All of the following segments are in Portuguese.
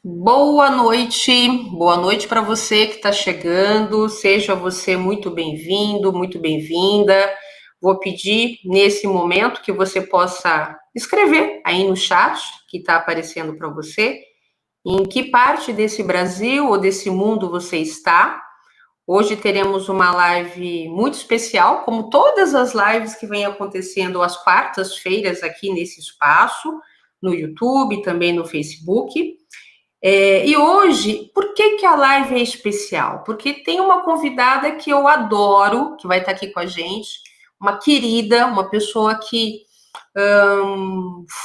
Boa noite para você que está chegando, seja você muito bem-vindo, muito bem-vinda. Vou pedir nesse momento que você possa escrever aí no chat que está aparecendo para você, em que parte desse Brasil ou desse mundo você está. Hoje teremos uma live muito especial, como todas as lives que vêm acontecendo às quartas-feiras aqui nesse espaço, no YouTube, também no Facebook. E hoje, por que a live é especial? Porque tem uma convidada que eu adoro, que vai estar aqui com a gente, uma querida, uma pessoa que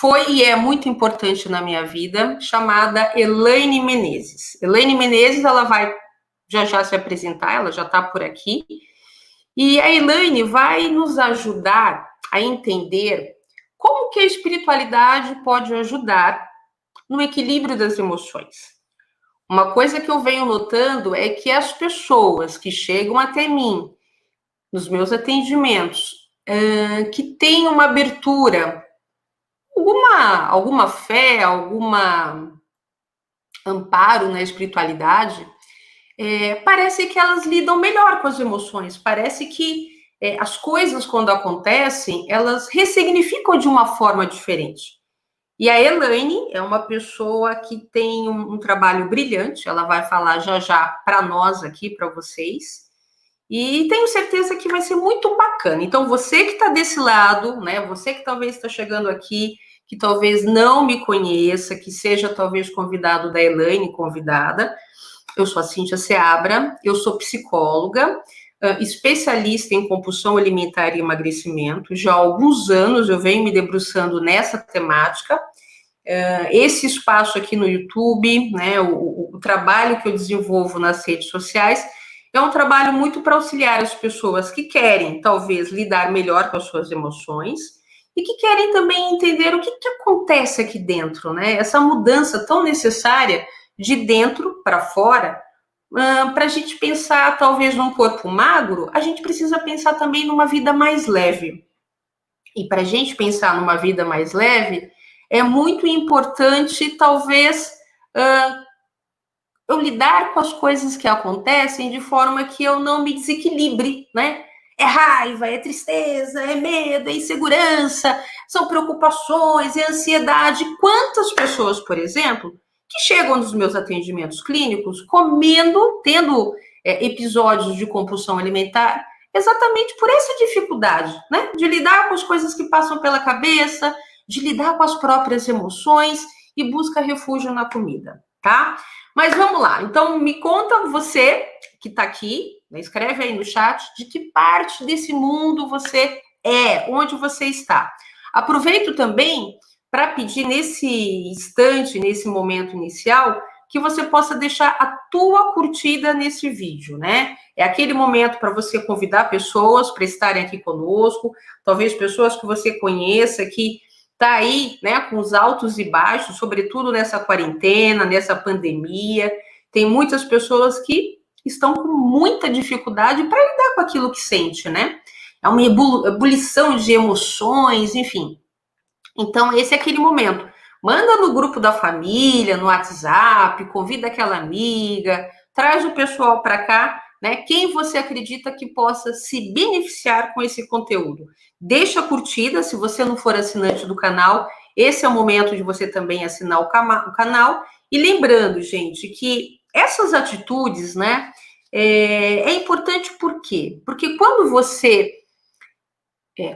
foi e é muito importante na minha vida, chamada Elaine Menezes. Elaine Menezes, ela vai já se apresentar, ela já está por aqui, e a Elaine vai nos ajudar a entender como que a espiritualidade pode ajudar no equilíbrio das emoções. Uma coisa que eu venho notando é que as pessoas que chegam até mim, nos meus atendimentos, que têm uma abertura, alguma fé, alguma amparo na espiritualidade, parece que elas lidam melhor com as emoções, parece que as coisas, quando acontecem, elas ressignificam de uma forma diferente. E a Elaine é uma pessoa que tem um trabalho brilhante, ela vai falar já para nós aqui, para vocês, e tenho certeza que vai ser muito bacana. Então, você que está desse lado, né, você que talvez está chegando aqui, que talvez não me conheça, que seja talvez convidado da Elaine, convidada, eu sou a Cíntia Seabra, eu sou psicóloga, especialista em compulsão alimentar e emagrecimento. Já há alguns anos eu venho me debruçando nessa temática. Esse espaço aqui no YouTube, né, o trabalho que eu desenvolvo nas redes sociais, é um trabalho muito para auxiliar as pessoas que querem, talvez, lidar melhor com as suas emoções e que querem também entender o que acontece aqui dentro, né? Essa mudança tão necessária de dentro para fora. Para a gente pensar, talvez, num corpo magro, a gente precisa pensar também numa vida mais leve. E para a gente pensar numa vida mais leve, é muito importante, talvez, eu lidar com as coisas que acontecem de forma que eu não me desequilibre, né? É raiva, é tristeza, é medo, é insegurança, são preocupações, é ansiedade. Quantas pessoas, por exemplo, que chegam nos meus atendimentos clínicos tendo episódios de compulsão alimentar, exatamente por essa dificuldade, né? De lidar com as coisas que passam pela cabeça, de lidar com as próprias emoções e busca refúgio na comida, tá? Mas vamos lá, então me conta você que está aqui, né, escreve aí no chat, de que parte desse mundo você onde você está. Aproveito também para pedir nesse instante, nesse momento inicial, que você possa deixar a tua curtida nesse vídeo, né? É aquele momento para você convidar pessoas para estarem aqui conosco, talvez pessoas que você conheça, que tá aí, né, com os altos e baixos, sobretudo nessa quarentena, nessa pandemia. Tem muitas pessoas que estão com muita dificuldade para lidar com aquilo que sente, né? É uma ebulição de emoções, enfim. Então, esse é aquele momento. Manda no grupo da família, no WhatsApp, convida aquela amiga, traz o pessoal para cá, né? Quem você acredita que possa se beneficiar com esse conteúdo. Deixa a curtida, se você não for assinante do canal, esse é o momento de você também assinar o canal. E lembrando, gente, que essas atitudes, né, é importante por quê? Porque quando você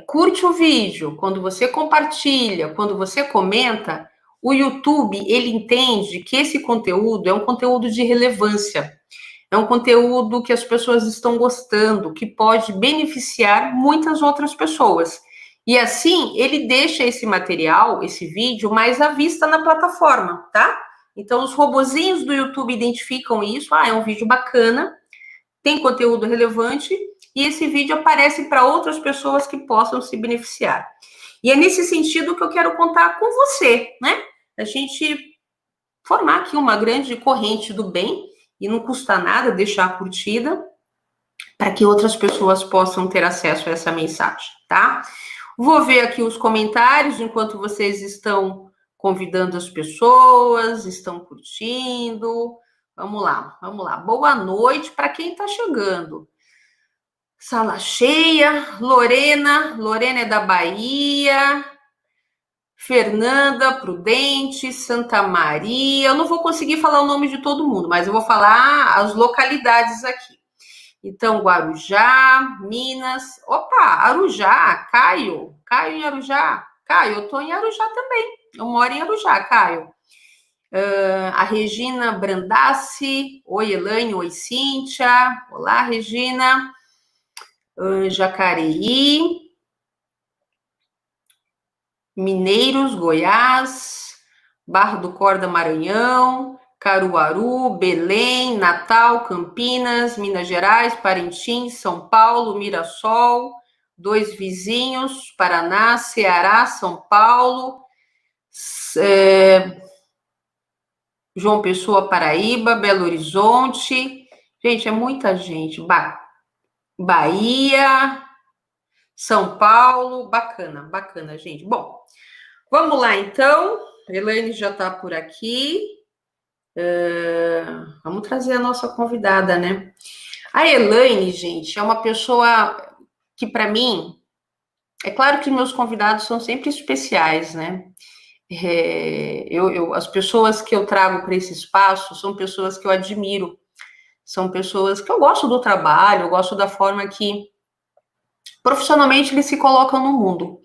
curte o vídeo, quando você compartilha, quando você comenta, o YouTube, ele entende que esse conteúdo é um conteúdo de relevância, é um conteúdo que as pessoas estão gostando, que pode beneficiar muitas outras pessoas. E assim, ele deixa esse material, esse vídeo, mais à vista na plataforma, tá? Então, os robozinhos do YouTube identificam isso, é um vídeo bacana, tem conteúdo relevante, e esse vídeo aparece para outras pessoas que possam se beneficiar. E é nesse sentido que eu quero contar com você, né? A gente formar aqui uma grande corrente do bem, e não custa nada deixar a curtida, para que outras pessoas possam ter acesso a essa mensagem, tá? Vou ver aqui os comentários enquanto vocês estão convidando as pessoas, estão curtindo. Vamos lá, vamos lá. Boa noite para quem está chegando. Sala cheia, Lorena é da Bahia, Fernanda, Prudente, Santa Maria. Eu não vou conseguir falar o nome de todo mundo, mas eu vou falar as localidades aqui. Então, Guarujá, Minas. Opa, Arujá, Caio em Arujá. Caio, eu estou em Arujá também. Eu moro em Arujá, Caio. A Regina Brandassi. Oi, Elaine. Oi, Cíntia. Olá, Regina. Jacareí. Mineiros, Goiás. Barra do Corda, Maranhão. Caruaru, Belém, Natal, Campinas, Minas Gerais, Parintins, São Paulo, Mirassol, dois vizinhos, Paraná, Ceará, São Paulo, João Pessoa, Paraíba, Belo Horizonte. Gente, é muita gente. Bahia, São Paulo, bacana, gente. Bom, vamos lá, então. A Elaine já está por aqui. Vamos trazer a nossa convidada, né? A Elaine, gente, é uma pessoa que, para mim, é claro que meus convidados são sempre especiais, né? As pessoas que eu trago para esse espaço são pessoas que eu admiro, são pessoas que eu gosto do trabalho, eu gosto da forma que profissionalmente eles se colocam no mundo.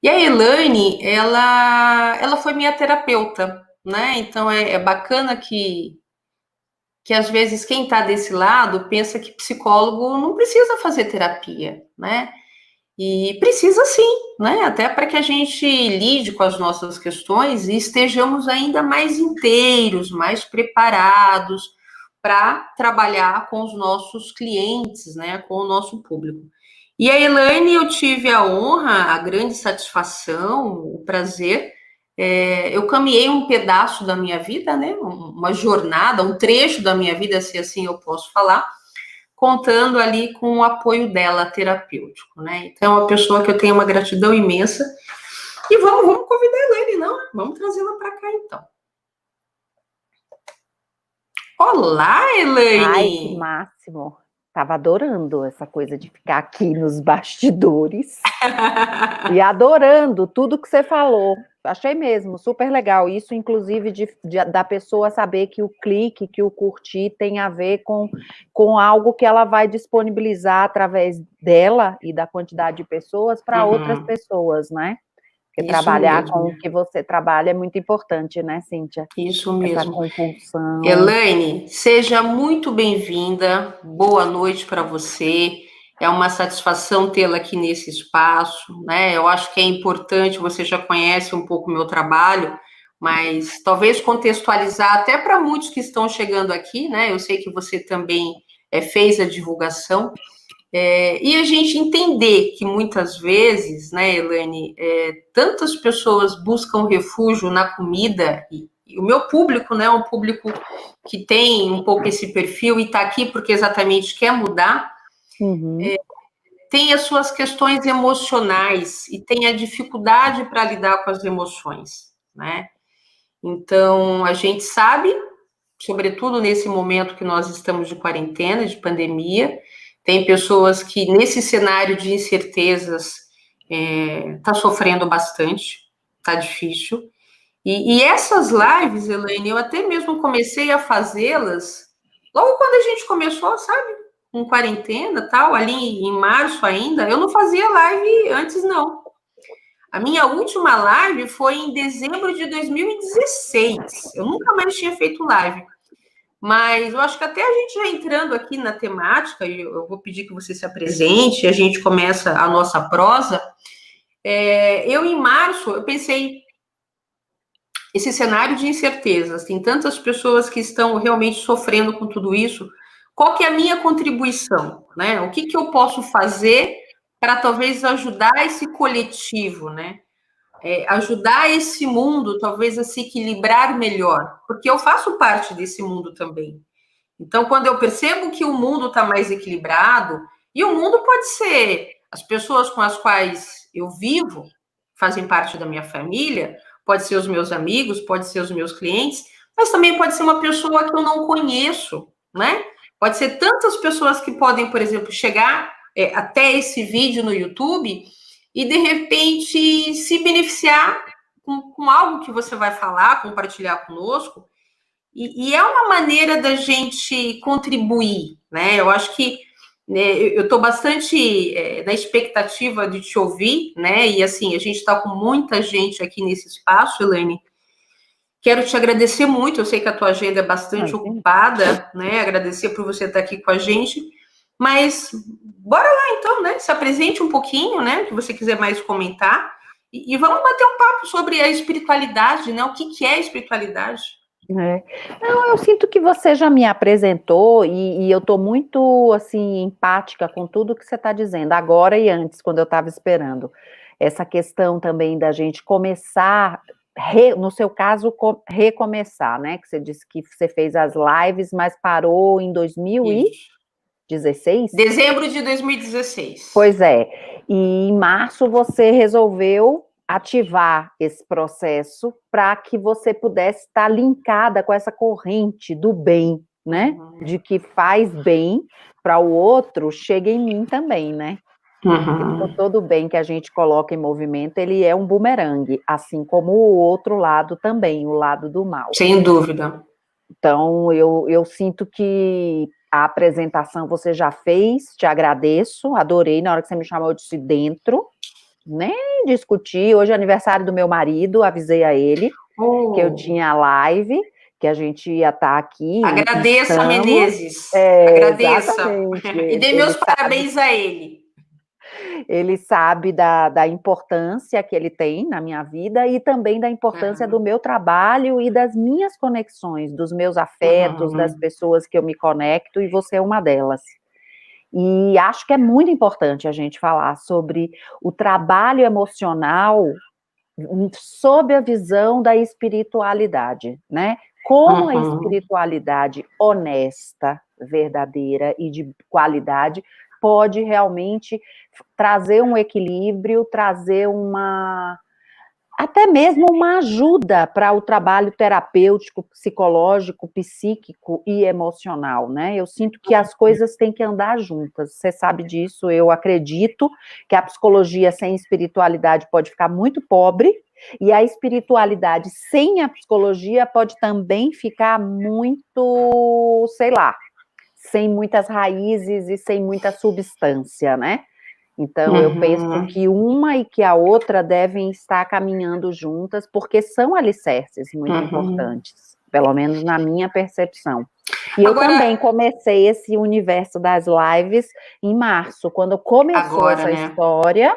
E a Elaine, ela foi minha terapeuta, né? Então é bacana que às vezes quem está desse lado pensa que psicólogo não precisa fazer terapia, né? E precisa sim, né? Até para que a gente lide com as nossas questões e estejamos ainda mais inteiros, mais preparados para trabalhar com os nossos clientes, né? Com o nosso público. E a Elaine, eu tive a honra, a grande satisfação, o prazer. Eu caminhei um pedaço da minha vida, né? Uma jornada, um trecho da minha vida, se assim eu posso falar, contando ali com o apoio dela terapêutico, né? Então, é uma pessoa que eu tenho uma gratidão imensa. E vamos convidar a Elaine, não? Vamos trazê-la para cá, então. Olá, Elaine! Ai, que máximo! Tava adorando essa coisa de ficar aqui nos bastidores e adorando tudo que você falou. Achei mesmo, super legal. Isso, inclusive, da pessoa saber que o clique, que o curtir tem a ver com algo que ela vai disponibilizar através dela e da quantidade de pessoas para outras pessoas, né? Porque Isso trabalhar mesmo. com o que você trabalha é muito importante, né, Cíntia? Isso mesmo. Essa compulsão. Elaine, seja muito bem-vinda. Boa noite para você. É uma satisfação tê-la aqui nesse espaço, né? Eu acho que é importante, você já conhece um pouco o meu trabalho, mas talvez contextualizar até para muitos que estão chegando aqui, né? Eu sei que você também fez a divulgação. E a gente entender que muitas vezes, né, Elaine, tantas pessoas buscam refúgio na comida, e o meu público, né, é um público que tem um pouco esse perfil e está aqui porque exatamente quer mudar, tem as suas questões emocionais e tem a dificuldade para lidar com as emoções, né? Então, a gente sabe, sobretudo nesse momento que nós estamos de quarentena, de pandemia, tem pessoas que, nesse cenário de incertezas, tá sofrendo bastante, tá difícil. E essas lives, Elaine, eu até mesmo comecei a fazê-las logo quando a gente começou, sabe? Com quarentena, tal, ali em março ainda. Eu não fazia live antes, não. A minha última live foi em dezembro de 2016. Eu nunca mais tinha feito live. Mas eu acho que até a gente já entrando aqui na temática, e eu vou pedir que você se apresente, e a gente começa a nossa prosa. Eu, em março, eu pensei, esse cenário de incertezas, tem tantas pessoas que estão realmente sofrendo com tudo isso, qual que é a minha contribuição, né? O que eu posso fazer para talvez ajudar esse coletivo, né? Ajudar esse mundo, talvez, a se equilibrar melhor, porque eu faço parte desse mundo também. Então, quando eu percebo que o mundo está mais equilibrado, e o mundo pode ser as pessoas com as quais eu vivo, fazem parte da minha família, pode ser os meus amigos, pode ser os meus clientes, mas também pode ser uma pessoa que eu não conheço, né? Pode ser tantas pessoas que podem, por exemplo, chegar até esse vídeo no YouTube e, de repente, se beneficiar com algo que você vai falar, compartilhar conosco. E é uma maneira da gente contribuir, né? Eu acho que eu estou bastante na expectativa de te ouvir, né? E assim, a gente está com muita gente aqui nesse espaço, Elaine. Quero te agradecer muito, eu sei que a tua agenda é bastante ocupada, né? Agradecer por você estar aqui com a gente. Mas bora lá então, né? Se apresente um pouquinho, né? Que você quiser mais comentar. E vamos bater um papo sobre a espiritualidade, né? O que é espiritualidade? Não, eu sinto que você já me apresentou e eu estou muito, assim, empática com tudo que você está dizendo, agora e antes, quando eu estava esperando. Essa questão também da gente começar, no seu caso, recomeçar, né? Que você disse que você fez as lives, mas parou em 2016? Dezembro de 2016. Pois é. E em março você resolveu ativar esse processo para que você pudesse estar linkada com essa corrente do bem, né? De que faz bem para o outro, chega em mim também, né? Porque todo bem que a gente coloca em movimento, ele é um bumerangue, assim como o outro lado também, o lado do mal. Sem dúvida. Então, eu sinto que a apresentação você já fez, te agradeço, adorei, na hora que você me chamou, eu disse dentro, nem discuti, hoje é aniversário do meu marido, avisei a ele que eu tinha live, que a gente ia estar aqui. Agradeça, Menezes. Agradeça. Exatamente. E dê meus parabéns a ele. Ele sabe da importância que ele tem na minha vida e também da importância do meu trabalho e das minhas conexões, dos meus afetos, das pessoas que eu me conecto, e você é uma delas. E acho que é muito importante a gente falar sobre o trabalho emocional sob a visão da espiritualidade, né? Como a espiritualidade honesta, verdadeira e de qualidade pode realmente trazer um equilíbrio, trazer até mesmo uma ajuda para o trabalho terapêutico, psicológico, psíquico e emocional, né? Eu sinto que as coisas têm que andar juntas, você sabe disso, eu acredito que a psicologia sem espiritualidade pode ficar muito pobre, e a espiritualidade sem a psicologia pode também ficar muito, sei lá, sem muitas raízes e sem muita substância, né? Então, eu penso que uma e que a outra devem estar caminhando juntas, porque são alicerces muito importantes, pelo menos na minha percepção. E eu também comecei esse universo das lives em março, quando começou essa história,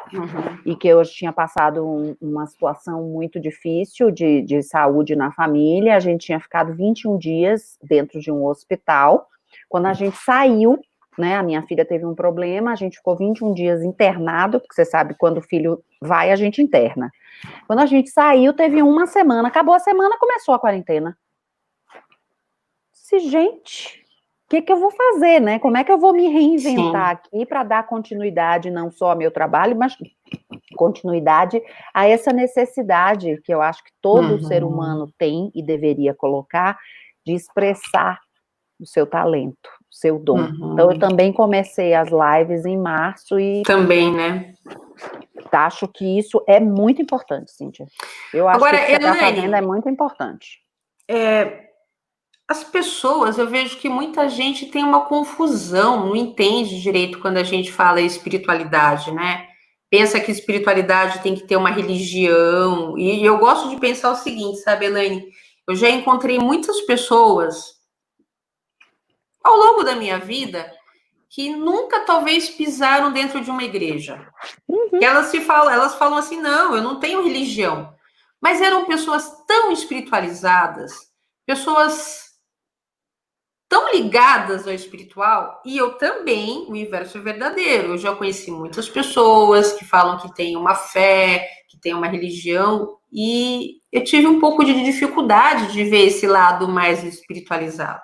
e que eu tinha passado uma situação muito difícil de saúde na família, a gente tinha ficado 21 dias dentro de um hospital. Quando a gente saiu, né, a minha filha teve um problema, a gente ficou 21 dias internado, porque você sabe, quando o filho vai, a gente interna. Quando a gente saiu, teve uma semana, acabou a semana, começou a quarentena. Gente, o que eu vou fazer, né? Como é que eu vou me reinventar aqui para dar continuidade não só ao meu trabalho, mas continuidade a essa necessidade que eu acho que todo ser humano tem e deveria colocar de expressar o seu talento, o seu dom. Então, eu também comecei as lives em março e... Também, né? Acho que isso é muito importante, Cíntia. Eu acho que o que você está fazendo é muito importante. As pessoas, eu vejo que muita gente tem uma confusão, não entende direito quando a gente fala espiritualidade, né? Pensa que espiritualidade tem que ter uma religião, e eu gosto de pensar o seguinte, sabe, Elaine? Eu já encontrei muitas pessoas ao longo da minha vida que nunca talvez pisaram dentro de uma igreja. Que elas falam assim, não, eu não tenho religião. Mas eram pessoas tão espiritualizadas, pessoas tão ligadas ao espiritual, e eu também, o inverso é verdadeiro. Eu já conheci muitas pessoas que falam que têm uma fé, que têm uma religião, e eu tive um pouco de dificuldade de ver esse lado mais espiritualizado.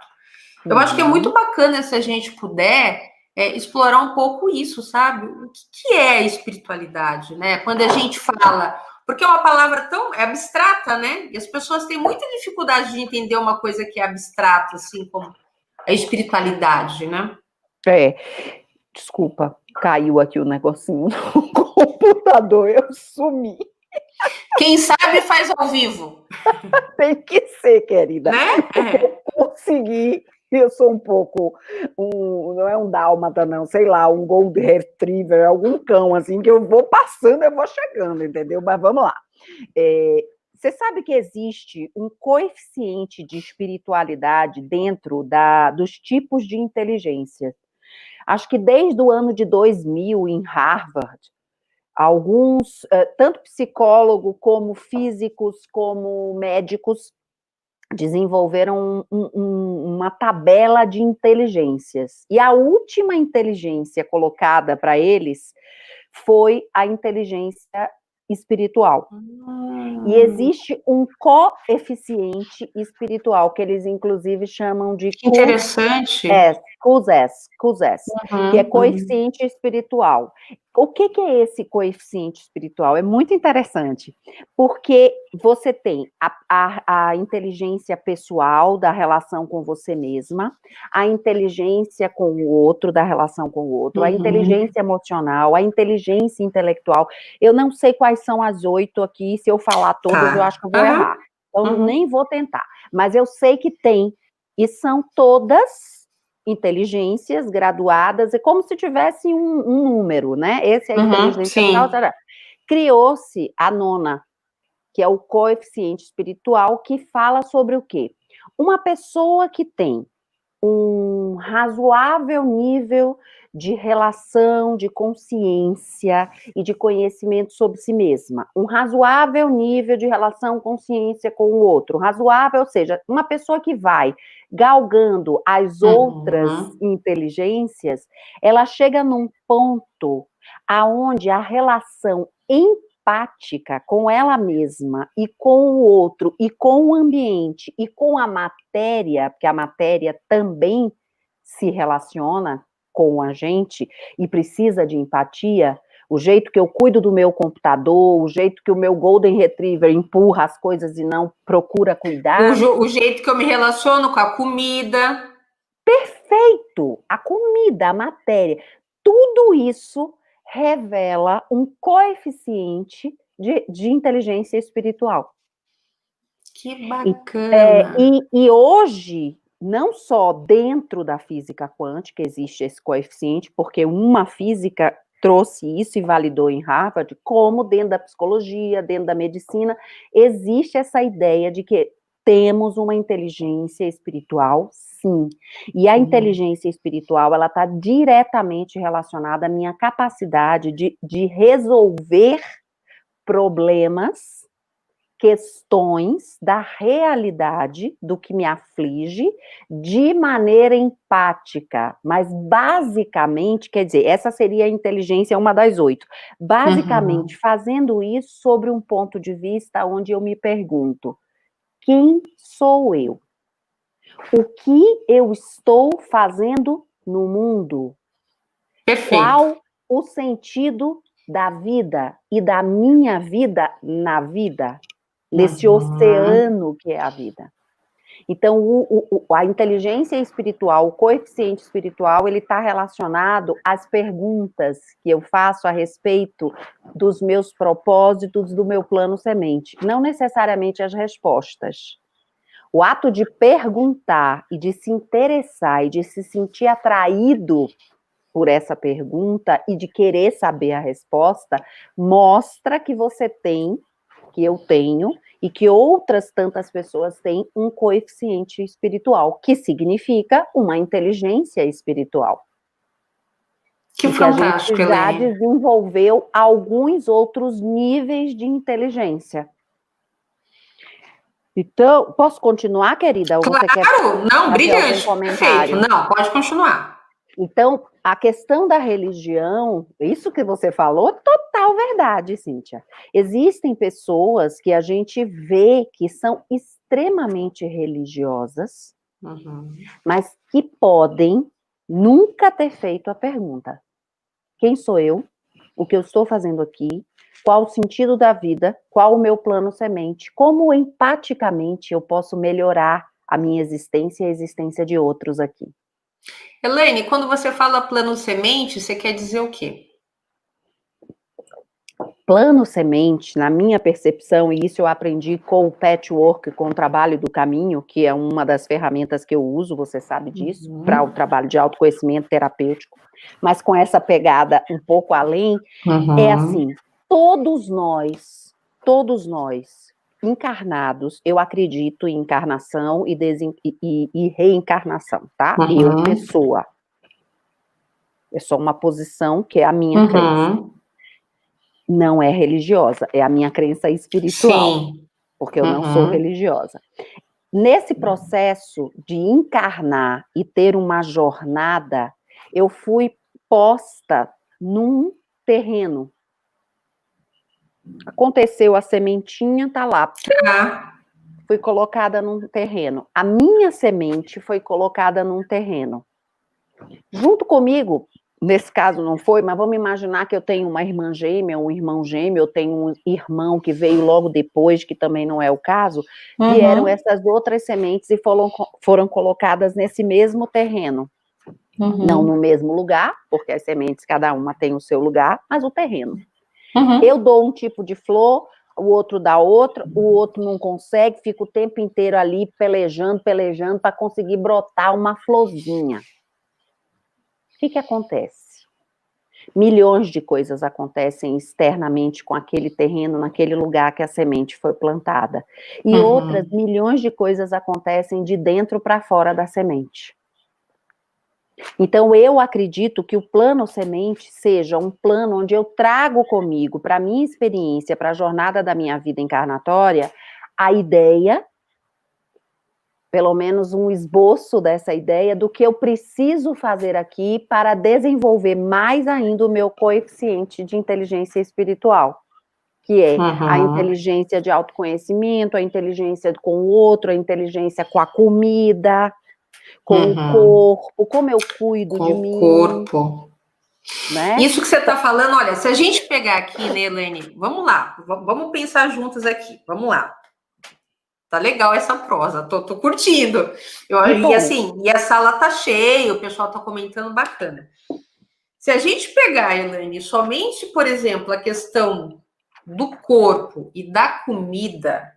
Eu acho que é muito bacana se a gente puder explorar um pouco isso, sabe? O que é a espiritualidade, né? Quando a gente fala porque é uma palavra tão abstrata, né? E as pessoas têm muita dificuldade de entender uma coisa que é abstrata, assim, como a espiritualidade, né? Desculpa, caiu aqui o negocinho no computador, eu sumi. Quem sabe faz ao vivo. Tem que ser, querida. Né? Porque eu consegui, eu sou um pouco, não é um dálmata, não, sei lá, um golden retriever, algum cão, assim, que eu vou passando, eu vou chegando, entendeu? Mas vamos lá. Você sabe que existe um coeficiente de espiritualidade dentro dos tipos de inteligência. Acho que desde o ano de 2000, em Harvard, alguns, tanto psicólogos como físicos, como médicos, desenvolveram uma tabela de inteligências. E a última inteligência colocada para eles foi a inteligência espiritual. E existe um coeficiente espiritual, que eles inclusive chamam de interessante. QS, que é coeficiente espiritual. O que é esse coeficiente espiritual? É muito interessante, porque você tem a inteligência pessoal da relação com você mesma, a inteligência com o outro, da relação com o outro, a inteligência emocional, a inteligência intelectual. Eu não sei quais são as 8 aqui, se eu falar todas, eu acho que eu vou errar. Então, nem vou tentar. Mas eu sei que tem, e são todas inteligências graduadas, é como se tivesse um número, né? Esse é a inteligência tal. Criou-se a 9ª, que é o coeficiente espiritual, que fala sobre o quê? Uma pessoa que tem um razoável nível de relação, de consciência e de conhecimento sobre si mesma. Um razoável nível de relação, consciência com o outro. Razoável, ou seja, uma pessoa que vai galgando as outras inteligências, ela chega num ponto aonde a relação empática com ela mesma e com o outro e com o ambiente e com a matéria, porque a matéria também se relaciona com a gente e precisa de empatia. O jeito que eu cuido do meu computador, o jeito que o meu Golden Retriever empurra as coisas e não procura cuidar. O jeito que eu me relaciono com a comida. Perfeito! A comida, a matéria, tudo isso revela um coeficiente de inteligência espiritual. Que bacana! E hoje, não só dentro da física quântica existe esse coeficiente, porque uma física trouxe isso e validou em Harvard, como dentro da psicologia, dentro da medicina, existe essa ideia de que temos uma inteligência espiritual, sim. E a inteligência espiritual, ela está diretamente relacionada à minha capacidade de resolver problemas, questões da realidade, do que me aflige, de maneira empática, mas basicamente, quer dizer, essa seria a inteligência, uma das 8, basicamente fazendo isso sobre um ponto de vista onde eu me pergunto, quem sou eu? O que eu estou fazendo no mundo? Perfeito. Qual o sentido da vida e da minha vida na vida? Nesse oceano que é a vida. Então, a inteligência espiritual, o coeficiente espiritual, ele está relacionado às perguntas que eu faço a respeito dos meus propósitos, do meu plano semente, não necessariamente as respostas. O ato de perguntar e de se interessar e de se sentir atraído por essa pergunta e de querer saber a resposta, mostra que você tem, que eu tenho, e que outras tantas pessoas têm um coeficiente espiritual, que significa uma inteligência espiritual. Que fantástico, Elaine. A gente já desenvolveu alguns outros níveis de inteligência. Então, posso continuar, querida? Ou claro, você quer não, brilhante, algum comentário? Perfeito, não, pode continuar. Então, a questão da religião, isso que você falou, total verdade, Cíntia. Existem pessoas que a gente vê que são extremamente religiosas, mas que podem nunca ter feito a pergunta: quem sou eu? O que eu estou fazendo aqui? qual o sentido da vida, qual o meu plano semente, como empaticamente eu posso melhorar a minha existência e a existência de outros aqui. Elaine, quando você fala plano semente, você quer dizer o quê? Plano semente, na minha percepção, e isso eu aprendi com o patchwork, com o trabalho do caminho, que é uma das ferramentas que eu uso, você sabe disso, para o trabalho de autoconhecimento terapêutico, mas com essa pegada um pouco além, é assim, todos nós, encarnados, eu acredito em encarnação e reencarnação, tá? Eu, pessoa. É só uma posição que é a minha crença. Não é religiosa, é a minha crença espiritual. Sim. Porque eu não sou religiosa. Nesse processo de encarnar e ter uma jornada, eu fui posta num terreno. Aconteceu a sementinha, tá lá. Fui colocada num terreno. A minha semente foi colocada num terreno. Junto comigo, nesse caso não foi, mas vamos imaginar que eu tenho uma irmã gêmea, um irmão gêmeo, eu tenho um irmão que veio logo depois, que também não é o caso, vieram essas outras sementes e foram colocadas nesse mesmo terreno. Não no mesmo lugar, porque as sementes, cada uma tem o seu lugar, mas o terreno. Eu dou um tipo de flor, o outro dá outra, o outro não consegue, fica o tempo inteiro ali pelejando para conseguir brotar uma florzinha. O que acontece? Milhões de coisas acontecem externamente com aquele terreno, naquele lugar que a semente foi plantada. E outras milhões de coisas acontecem de dentro para fora da semente. Então, eu acredito que o plano semente seja um plano onde eu trago comigo, para a minha experiência, para a jornada da minha vida encarnatória, a ideia, pelo menos um esboço dessa ideia do que eu preciso fazer aqui para desenvolver mais ainda o meu coeficiente de inteligência espiritual, que é a inteligência de autoconhecimento, a inteligência com o outro, a inteligência com a comida, com o corpo, como eu cuido de mim. Com o corpo. Né? Isso que você está falando, olha, se a gente pegar aqui, né, Elaine, vamos lá, vamos pensar juntas aqui, vamos lá. Tá legal essa prosa, tô curtindo. E assim, e a sala tá cheia, o pessoal tá comentando bacana. Se a gente pegar, Elaine, somente, por exemplo, a questão do corpo e da comida,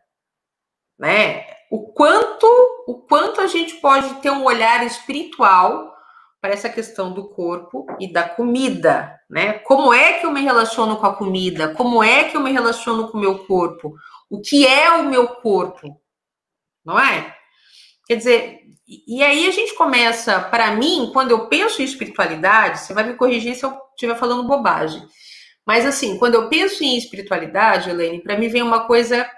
né? O quanto a gente pode ter um olhar espiritual para essa questão do corpo e da comida, né? Como é que eu me relaciono com a comida? Como é que eu me relaciono com o meu corpo? O que é o meu corpo? Não é? Quer dizer, e aí a gente começa, para mim, quando eu penso em espiritualidade, você vai me corrigir se eu estiver falando bobagem, mas assim, quando eu penso em espiritualidade, Elaine, para mim vem uma coisa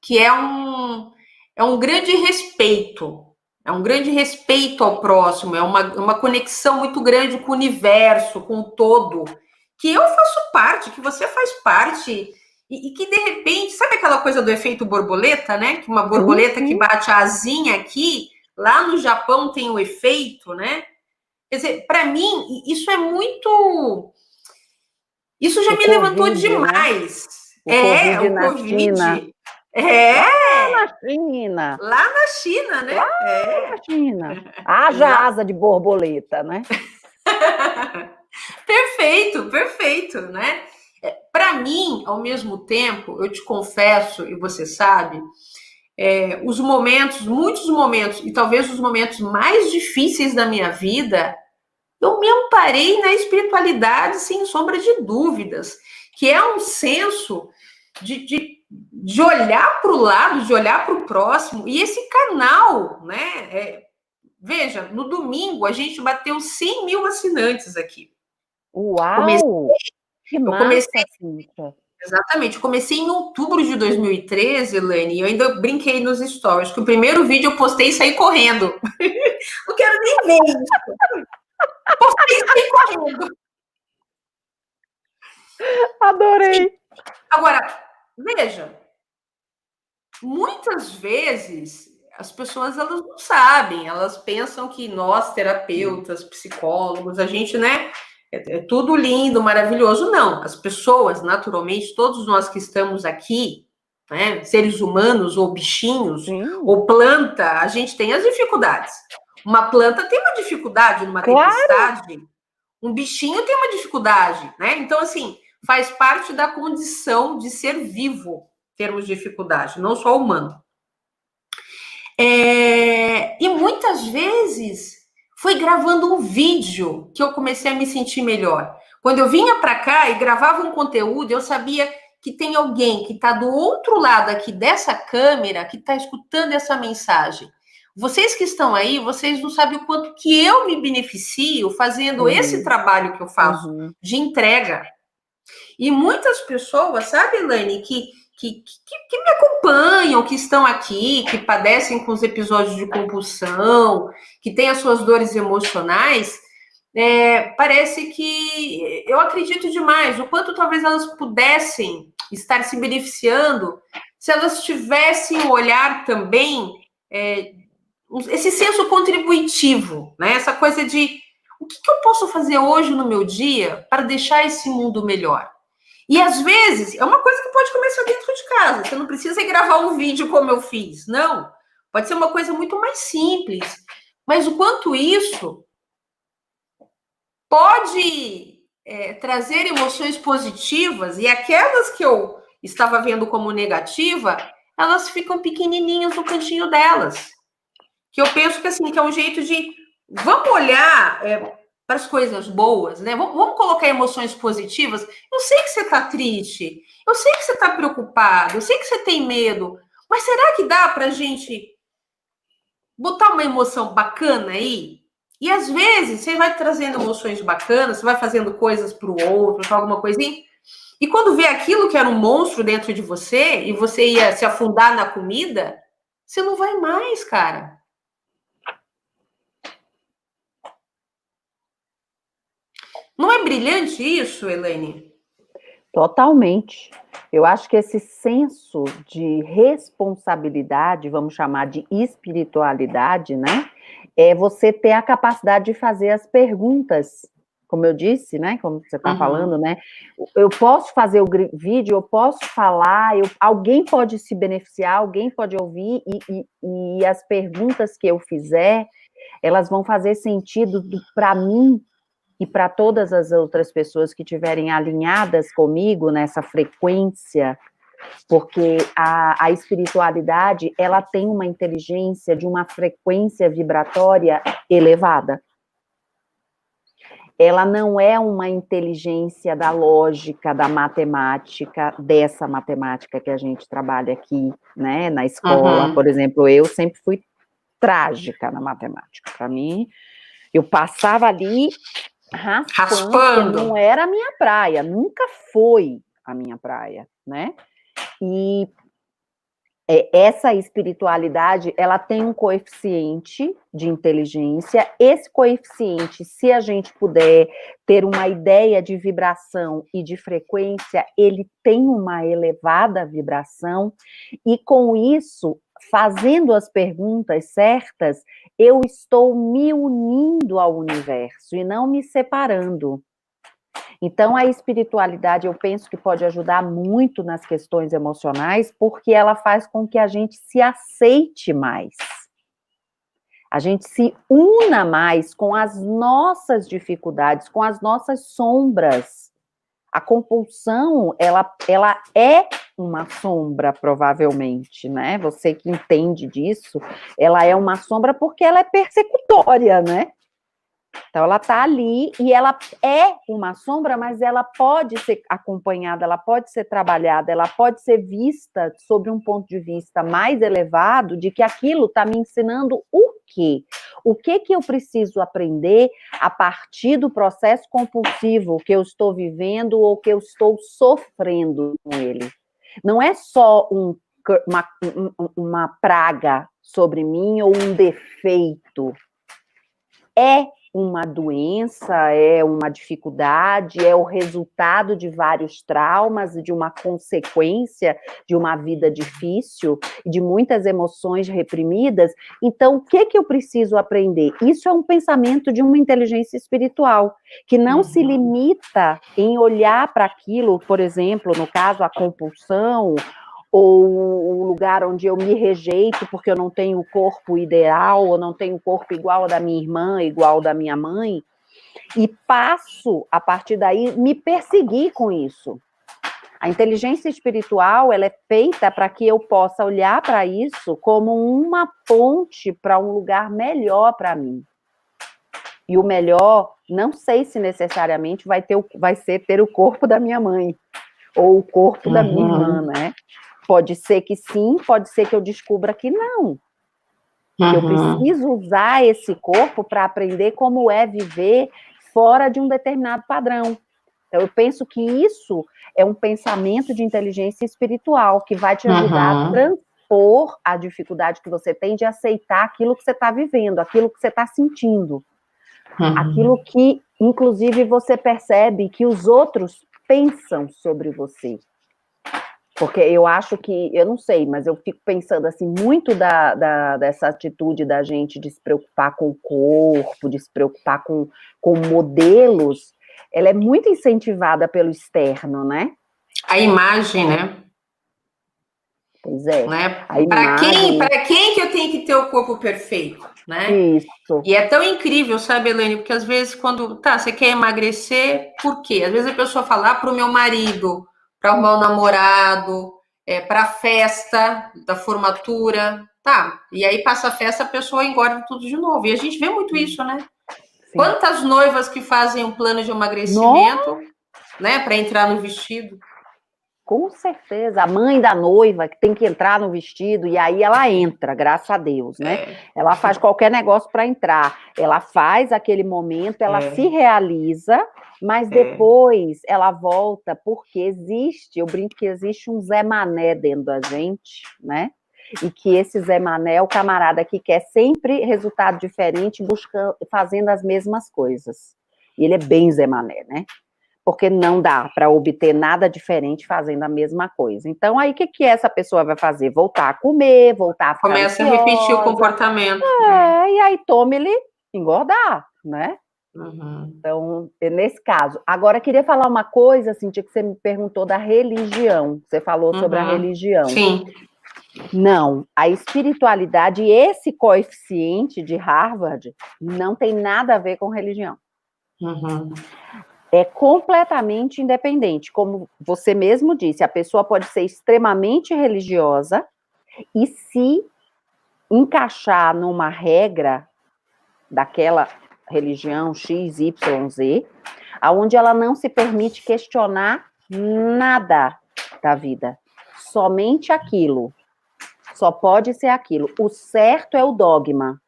que é um grande respeito, ao próximo, é uma conexão muito grande com o universo, com o todo, que eu faço parte, que você faz parte, e que de repente, sabe aquela coisa do efeito borboleta, né? Que uma borboleta que bate a asinha aqui, lá no Japão tem o efeito, né? Quer dizer, para mim, isso é muito... Isso já me levantou demais. Né? O Covid na China. Lá na China. Lá na China, né? Lá na China. Haja asa de borboleta, né? Perfeito, né? Para mim, ao mesmo tempo, eu te confesso, e você sabe, muitos momentos, e talvez os momentos mais difíceis da minha vida, eu me amparei na espiritualidade, sem sombra de dúvidas, que é um senso de olhar para o lado, de olhar para o próximo, e esse canal, né? Veja, no domingo a gente bateu 100 mil assinantes aqui. Uau! Eu comecei, exatamente, comecei em outubro de 2013, Elaine, e eu ainda brinquei nos stories, que o primeiro vídeo eu postei e saí correndo. Não quero nem ver isso. Postei e saí correndo. Adorei! Agora, veja, muitas vezes as pessoas elas não sabem, elas pensam que nós, terapeutas, psicólogos, a gente, né, é tudo lindo, maravilhoso. Não, as pessoas, naturalmente, todos nós que estamos aqui, né, seres humanos ou bichinhos, ou planta, a gente tem as dificuldades. Uma planta tem uma dificuldade numa tempestade, um bichinho tem uma dificuldade, né? Então, assim, faz parte da condição de ser vivo, termos dificuldade, não só humano. E muitas vezes foi gravando um vídeo que eu comecei a me sentir melhor. Quando eu vinha para cá e gravava um conteúdo, eu sabia que tem alguém que está do outro lado aqui dessa câmera, que está escutando essa mensagem. Vocês que estão aí, vocês não sabem o quanto que eu me beneficio fazendo esse trabalho que eu faço de entrega. E muitas pessoas, sabe, Elaine, que me acompanham, que estão aqui, que padecem com os episódios de compulsão, que têm as suas dores emocionais, parece que eu acredito demais o quanto talvez elas pudessem estar se beneficiando se elas tivessem um olhar também, esse senso contributivo, né? Essa coisa de o que eu posso fazer hoje no meu dia para deixar esse mundo melhor? E às vezes é uma coisa que pode começar dentro de casa. Você não precisa gravar um vídeo como eu fiz, não. Pode ser uma coisa muito mais simples. Mas o quanto isso pode trazer emoções positivas e aquelas que eu estava vendo como negativa, elas ficam pequenininhas no cantinho delas. Que eu penso que assim, que é um jeito de vamos olhar para as coisas boas, né? Vamos colocar emoções positivas. Eu sei que você está triste, eu sei que você está preocupado, eu sei que você tem medo, mas será que dá para a gente botar uma emoção bacana aí? E às vezes você vai trazendo emoções bacanas, você vai fazendo coisas para o outro, alguma coisinha, e quando vê aquilo que era um monstro dentro de você e você ia se afundar na comida, você não vai mais, cara. Não é brilhante isso, Elaine? Totalmente. Eu acho que esse senso de responsabilidade, vamos chamar de espiritualidade, né? É você ter a capacidade de fazer as perguntas, como eu disse, né? Como você está falando, né? Eu posso fazer o vídeo, eu posso falar, alguém pode se beneficiar, alguém pode ouvir, e as perguntas que eu fizer, elas vão fazer sentido para mim e para todas as outras pessoas que estiverem alinhadas comigo nessa frequência, porque a espiritualidade, ela tem uma inteligência de uma frequência vibratória elevada. Ela não é uma inteligência da lógica, da matemática, dessa matemática que a gente trabalha aqui, né, na escola. Por exemplo, eu sempre fui trágica na matemática. Para mim, eu passava ali raspando. Não era a minha praia, nunca foi a minha praia, né? E essa espiritualidade, ela tem um coeficiente de inteligência. Esse coeficiente, se a gente puder ter uma ideia de vibração e de frequência, ele tem uma elevada vibração, e com isso, fazendo as perguntas certas, eu estou me unindo ao universo e não me separando. Então, a espiritualidade, eu penso que pode ajudar muito nas questões emocionais, porque ela faz com que a gente se aceite mais. A gente se una mais com as nossas dificuldades, com as nossas sombras. A compulsão, ela é uma sombra, provavelmente, né? Você que entende disso, ela é uma sombra porque ela é persecutória, né? Então, ela está ali e ela é uma sombra, mas ela pode ser acompanhada, ela pode ser trabalhada, ela pode ser vista sobre um ponto de vista mais elevado, de que aquilo está me ensinando o quê? O que eu preciso aprender a partir do processo compulsivo que eu estou vivendo ou que eu estou sofrendo com ele. Não é só uma praga sobre mim ou um defeito. É uma doença, é uma dificuldade, é o resultado de vários traumas e de uma consequência de uma vida difícil, de muitas emoções reprimidas. Então, o que eu preciso aprender? Isso é um pensamento de uma inteligência espiritual, que não se limita em olhar para aquilo, por exemplo, no caso, a compulsão, ou um lugar onde eu me rejeito porque eu não tenho o corpo ideal, ou não tenho o corpo igual ao da minha irmã, igual ao da minha mãe, e passo, a partir daí, me perseguir com isso. A inteligência espiritual, ela é feita para que eu possa olhar para isso como uma ponte para um lugar melhor para mim. E o melhor, não sei se necessariamente vai ser ter o corpo da minha mãe, ou o corpo da minha irmã, né? Pode ser que sim, pode ser que eu descubra que não. Que eu preciso usar esse corpo para aprender como é viver fora de um determinado padrão. Então, eu penso que isso é um pensamento de inteligência espiritual que vai te ajudar a transpor a dificuldade que você tem de aceitar aquilo que você está vivendo, aquilo que você está sentindo. Aquilo que, inclusive, você percebe que os outros pensam sobre você. Porque eu acho que, eu não sei, mas eu fico pensando assim, muito dessa atitude da gente de se preocupar com o corpo, de se preocupar com modelos, ela é muito incentivada pelo externo, né? A imagem, né? Pois é. Né? Para quem que eu tenho que ter o corpo perfeito, né? Isso. E é tão incrível, sabe, Elaine? Porque às vezes você quer emagrecer, por quê? Às vezes a pessoa fala, para o meu marido, para arrumar um namorado, para a festa da formatura, tá? E aí passa a festa, a pessoa engorda tudo de novo. E a gente vê muito isso, né? Sim. Quantas noivas que fazem um plano de emagrecimento, né, para entrar no vestido? Com certeza, a mãe da noiva que tem que entrar no vestido, e aí ela entra, graças a Deus, né? Ela faz qualquer negócio para entrar, ela faz aquele momento, ela se realiza, mas depois ela volta, porque existe, eu brinco que existe um Zé Mané dentro da gente, né? E que esse Zé Mané é o camarada que quer sempre resultado diferente, buscando, fazendo as mesmas coisas. E ele é bem Zé Mané, né? Porque não dá para obter nada diferente fazendo a mesma coisa. Então, aí, o que essa pessoa vai fazer? Voltar a comer, voltar a ficar Começa ansiosa, a repetir o comportamento. E aí tome-lhe engordar, né? Então, nesse caso. Agora, queria falar uma coisa, Cíntia, que você me perguntou da religião. Você falou sobre a religião. Sim. Não, a espiritualidade, esse coeficiente de Harvard, não tem nada a ver com religião. É completamente independente. Como você mesmo disse, a pessoa pode ser extremamente religiosa e se encaixar numa regra daquela religião X, Y, Z, aonde ela não se permite questionar nada da vida. Somente aquilo. Só pode ser aquilo. O certo é o dogma.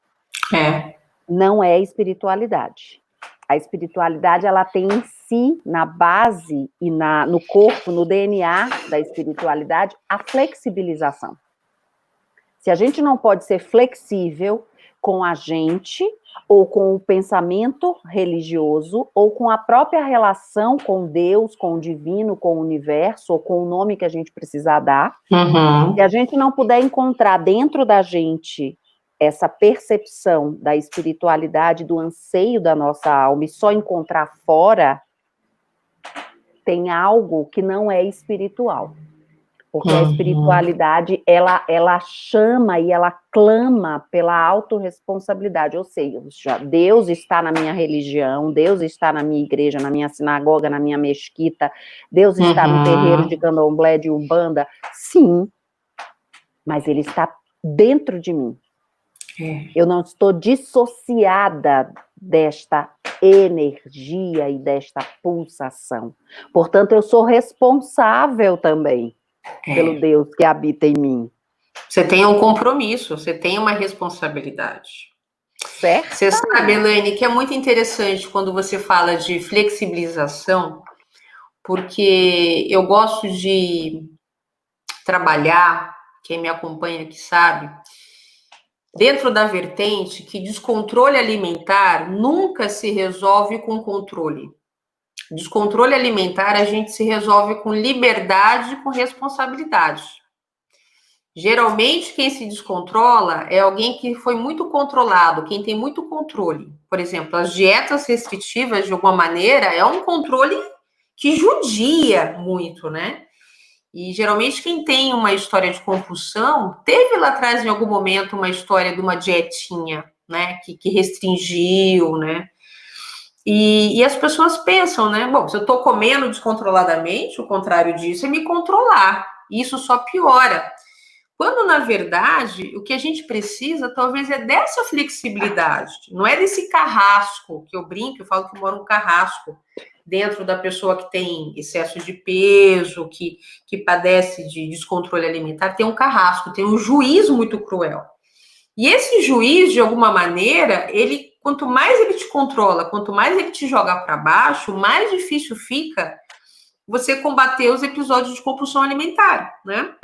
Não é espiritualidade. A espiritualidade, ela tem em si, na base e no corpo, no DNA da espiritualidade, a flexibilização. Se a gente não pode ser flexível com a gente, ou com o pensamento religioso, ou com a própria relação com Deus, com o divino, com o universo, ou com o nome que a gente precisar dar, se a gente não puder encontrar dentro da gente essa percepção da espiritualidade, do anseio da nossa alma, e só encontrar fora, tem algo que não é espiritual. Porque a espiritualidade, ela chama e ela clama pela autorresponsabilidade. Ou seja, Deus está na minha religião, Deus está na minha igreja, na minha sinagoga, na minha mesquita, Deus está no terreiro de candomblé, de umbanda. Sim, mas ele está dentro de mim. Eu não estou dissociada desta energia e desta pulsação. Portanto, eu sou responsável também pelo Deus que habita em mim. Você tem um compromisso, você tem uma responsabilidade. Certo? Você sabe, Elaine, que é muito interessante quando você fala de flexibilização, porque eu gosto de trabalhar, quem me acompanha aqui sabe, dentro da vertente que descontrole alimentar nunca se resolve com controle. Descontrole alimentar a gente se resolve com liberdade e com responsabilidade. Geralmente, quem se descontrola é alguém que foi muito controlado, quem tem muito controle. Por exemplo, as dietas restritivas, de alguma maneira, é um controle que judia muito, né? E geralmente quem tem uma história de compulsão, teve lá atrás, em algum momento, uma história de uma dietinha, né? Que restringiu, né? E as pessoas pensam, né? Bom, se eu tô comendo descontroladamente, o contrário disso é me controlar. Isso só piora. Quando, na verdade, o que a gente precisa, talvez, é dessa flexibilidade. Não é desse carrasco, que eu brinco, eu falo que mora um carrasco dentro da pessoa que tem excesso de peso, que padece de descontrole alimentar, tem um carrasco, tem um juiz muito cruel. E esse juiz, de alguma maneira, ele, quanto mais ele te controla, quanto mais ele te joga para baixo, mais difícil fica você combater os episódios de compulsão alimentar, né?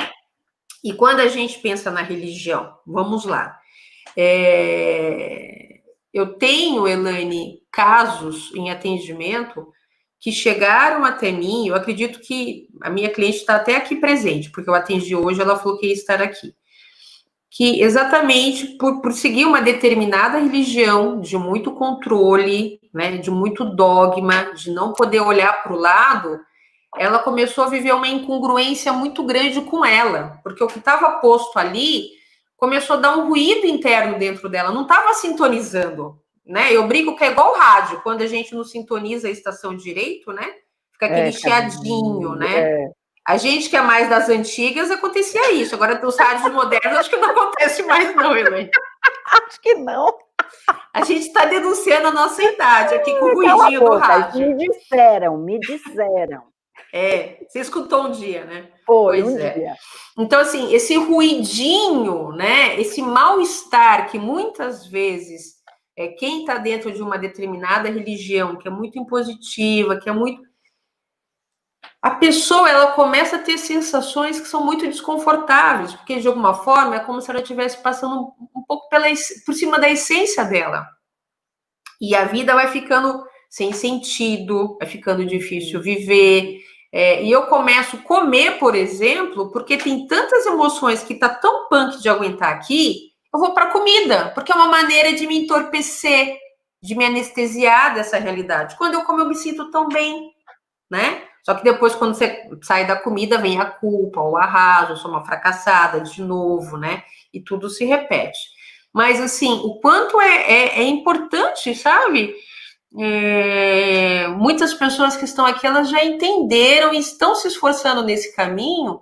E quando a gente pensa na religião, vamos lá. Eu tenho, Elaine, casos em atendimento que chegaram até mim, eu acredito que a minha cliente está até aqui presente, porque eu atendi hoje, ela falou que ia estar aqui. Que exatamente por seguir uma determinada religião de muito controle, né, de muito dogma, de não poder olhar para o lado, ela começou a viver uma incongruência muito grande com ela, porque o que estava posto ali começou a dar um ruído interno dentro dela, não estava sintonizando, né? Eu brinco que é igual o rádio, quando a gente não sintoniza a estação direito, né? Fica aquele chiadinho, né? A gente que é mais das antigas, acontecia isso. Agora, dos rádios modernos, acho que não acontece mais não, Elaine. Acho que não. A gente está denunciando a nossa idade aqui com o ruidinho do rádio. Me disseram. Você escutou um dia, né? Foi, pois um dia. Então, assim, esse ruidinho, né? Esse mal-estar que muitas vezes quem está dentro de uma determinada religião, que é muito impositiva, que é muito... A pessoa, ela começa a ter sensações que são muito desconfortáveis, porque, de alguma forma, é como se ela estivesse passando um pouco por cima da essência dela. E a vida vai ficando sem sentido, vai ficando difícil viver. E eu começo a comer, por exemplo, porque tem tantas emoções que tá tão punk de aguentar aqui, eu vou para a comida, porque é uma maneira de me entorpecer, de me anestesiar dessa realidade. Quando eu como, eu me sinto tão bem, né? Só que depois, quando você sai da comida, vem a culpa, o arraso, eu sou uma fracassada de novo, né? E tudo se repete. Mas, assim, o quanto é importante, sabe? Muitas pessoas que estão aqui, elas já entenderam e estão se esforçando nesse caminho,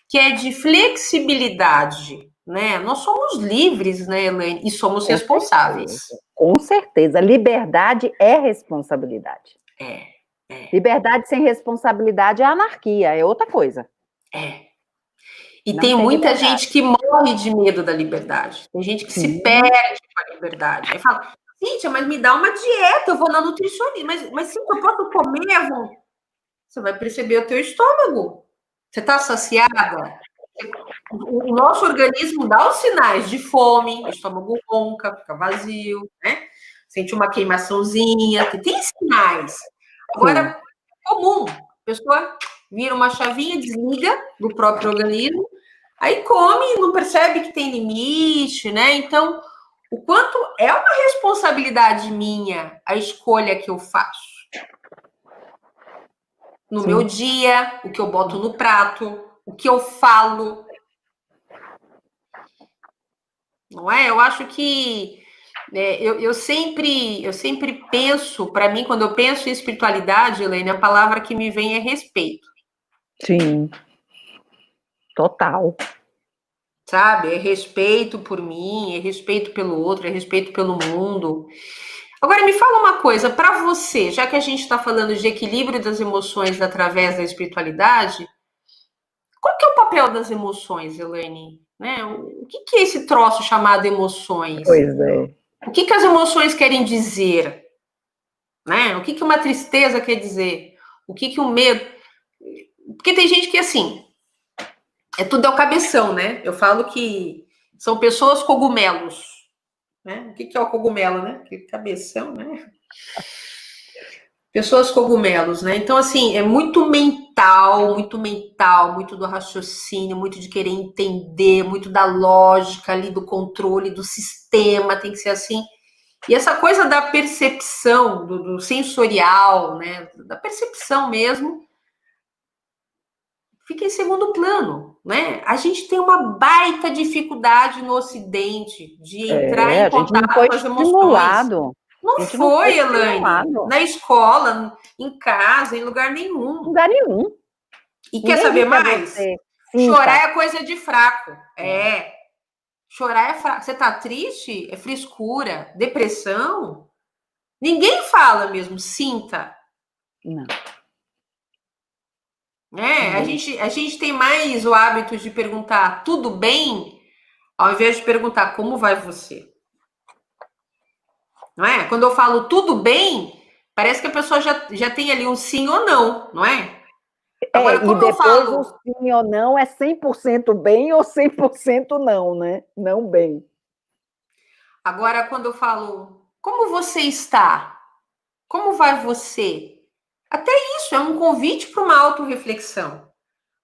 que é de flexibilidade, né? Nós somos livres, né, Elaine? E somos responsáveis. Com certeza. Liberdade é responsabilidade. Liberdade sem responsabilidade é anarquia, é outra coisa. E não tem muita gente que morre de medo da liberdade. Tem gente que se perde com a liberdade. Aí fala, Cíntia, mas me dá uma dieta, eu vou na nutricionista. Mas Cíntia, eu posso comer? Você vai perceber o teu estômago. Você está saciada? O nosso organismo dá os sinais de fome, o estômago ronca, fica vazio, né? Sente uma queimaçãozinha, tem sinais. Agora, é comum, a pessoa vira uma chavinha, desliga do próprio organismo, aí come e não percebe que tem limite, né? Então, o quanto é uma responsabilidade minha a escolha que eu faço. No meu dia, o que eu boto no prato, o que eu falo. Não é? Eu acho que eu sempre penso, para mim, quando eu penso em espiritualidade, Elaine, a palavra que me vem é respeito. Sim. Total. Sabe? É respeito por mim, é respeito pelo outro, é respeito pelo mundo. Agora, me fala uma coisa, para você, já que a gente está falando de equilíbrio das emoções através da espiritualidade, qual que é o papel das emoções, Elaine? Né? O que é esse troço chamado emoções? Pois é. O que as emoções querem dizer? Né? O que uma tristeza quer dizer? O que o medo... Porque tem gente que, assim, tudo é o cabeção, né? Eu falo que São pessoas cogumelos, né? O que é o cogumelo, né? Que cabeção, né? Pessoas cogumelos, né? Então, assim, é muito mental, muito do raciocínio, muito de querer entender, muito da lógica ali, do controle, do sistema, tem que ser assim. E essa coisa da percepção, do sensorial, né? Da percepção mesmo, fica em segundo plano, né? A gente tem uma baita dificuldade no Ocidente de entrar em A gente não contato foi com as emoções. estimulado. Não A gente não foi foi, Elaine, estimulado. na escola, em casa, em lugar nenhum. Lugar nenhum. E quer Ninguém saber disse a mais? você, Chorar sinta. é coisa de fraco. É. Chorar é fraco. Você tá triste? É frescura. Depressão? Ninguém fala mesmo, sinta. Não. Né? A gente tem mais o hábito de perguntar tudo bem, ao invés de perguntar como vai você. Não é? Quando eu falo tudo bem, parece que a pessoa já tem ali um sim ou não, não é? Agora, E como eu depois o falo. sim ou não é 100% bem ou 100% não, né? Não bem. Agora, quando eu falo, como você está? Como vai você? Até isso é um convite para uma autorreflexão.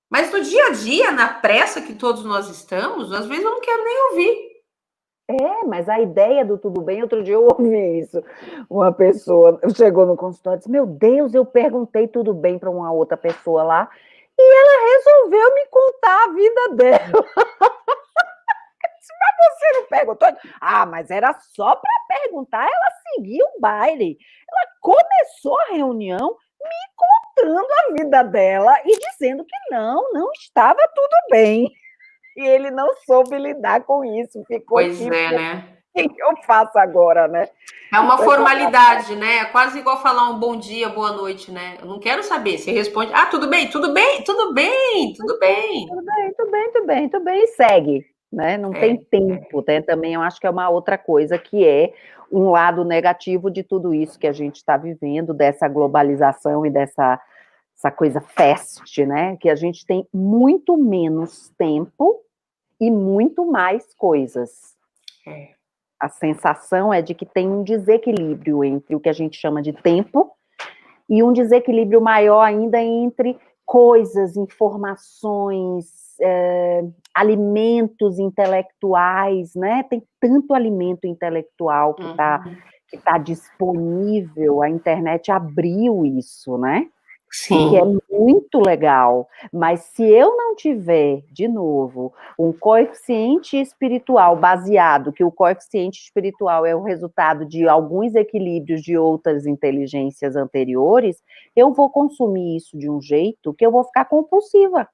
Mas no dia a dia, na pressa que todos nós estamos, às vezes eu não quero nem ouvir. Mas a ideia do tudo bem, outro dia eu ouvi isso. Uma pessoa chegou no consultório e disse: Meu Deus, eu perguntei tudo bem para uma outra pessoa lá e ela resolveu me contar a vida dela. Mas você não perguntou? Mas era só para perguntar. Ela seguiu o baile. Ela começou a reunião me contando a vida dela e dizendo que não estava tudo bem. E ele não soube lidar com isso. Ficou Pois tipo, é, né? o que eu faço agora, né? É uma Foi formalidade, né? É quase igual falar um bom dia, boa noite, né? Eu não quero saber. Você responde, tudo bem, tudo bem, tudo bem, tudo bem. tudo bem, tudo bem, tudo bem, tudo bem, e segue, né? Não tem tempo, né? Também eu acho que é uma outra coisa que é um lado negativo de tudo isso que a gente está vivendo, dessa globalização e dessa essa coisa fast, né? Que a gente tem muito menos tempo e muito mais coisas. É. A sensação é de que tem um desequilíbrio entre o que a gente chama de tempo e um desequilíbrio maior ainda entre coisas, informações, alimentos intelectuais, né? Tem tanto alimento intelectual que tá disponível, a internet abriu isso, né? O que é Sim. muito legal. Mas se eu não tiver, de novo, um coeficiente espiritual baseado, que o coeficiente espiritual é o resultado de alguns equilíbrios de outras inteligências anteriores, eu vou consumir isso de um jeito que eu vou ficar compulsiva.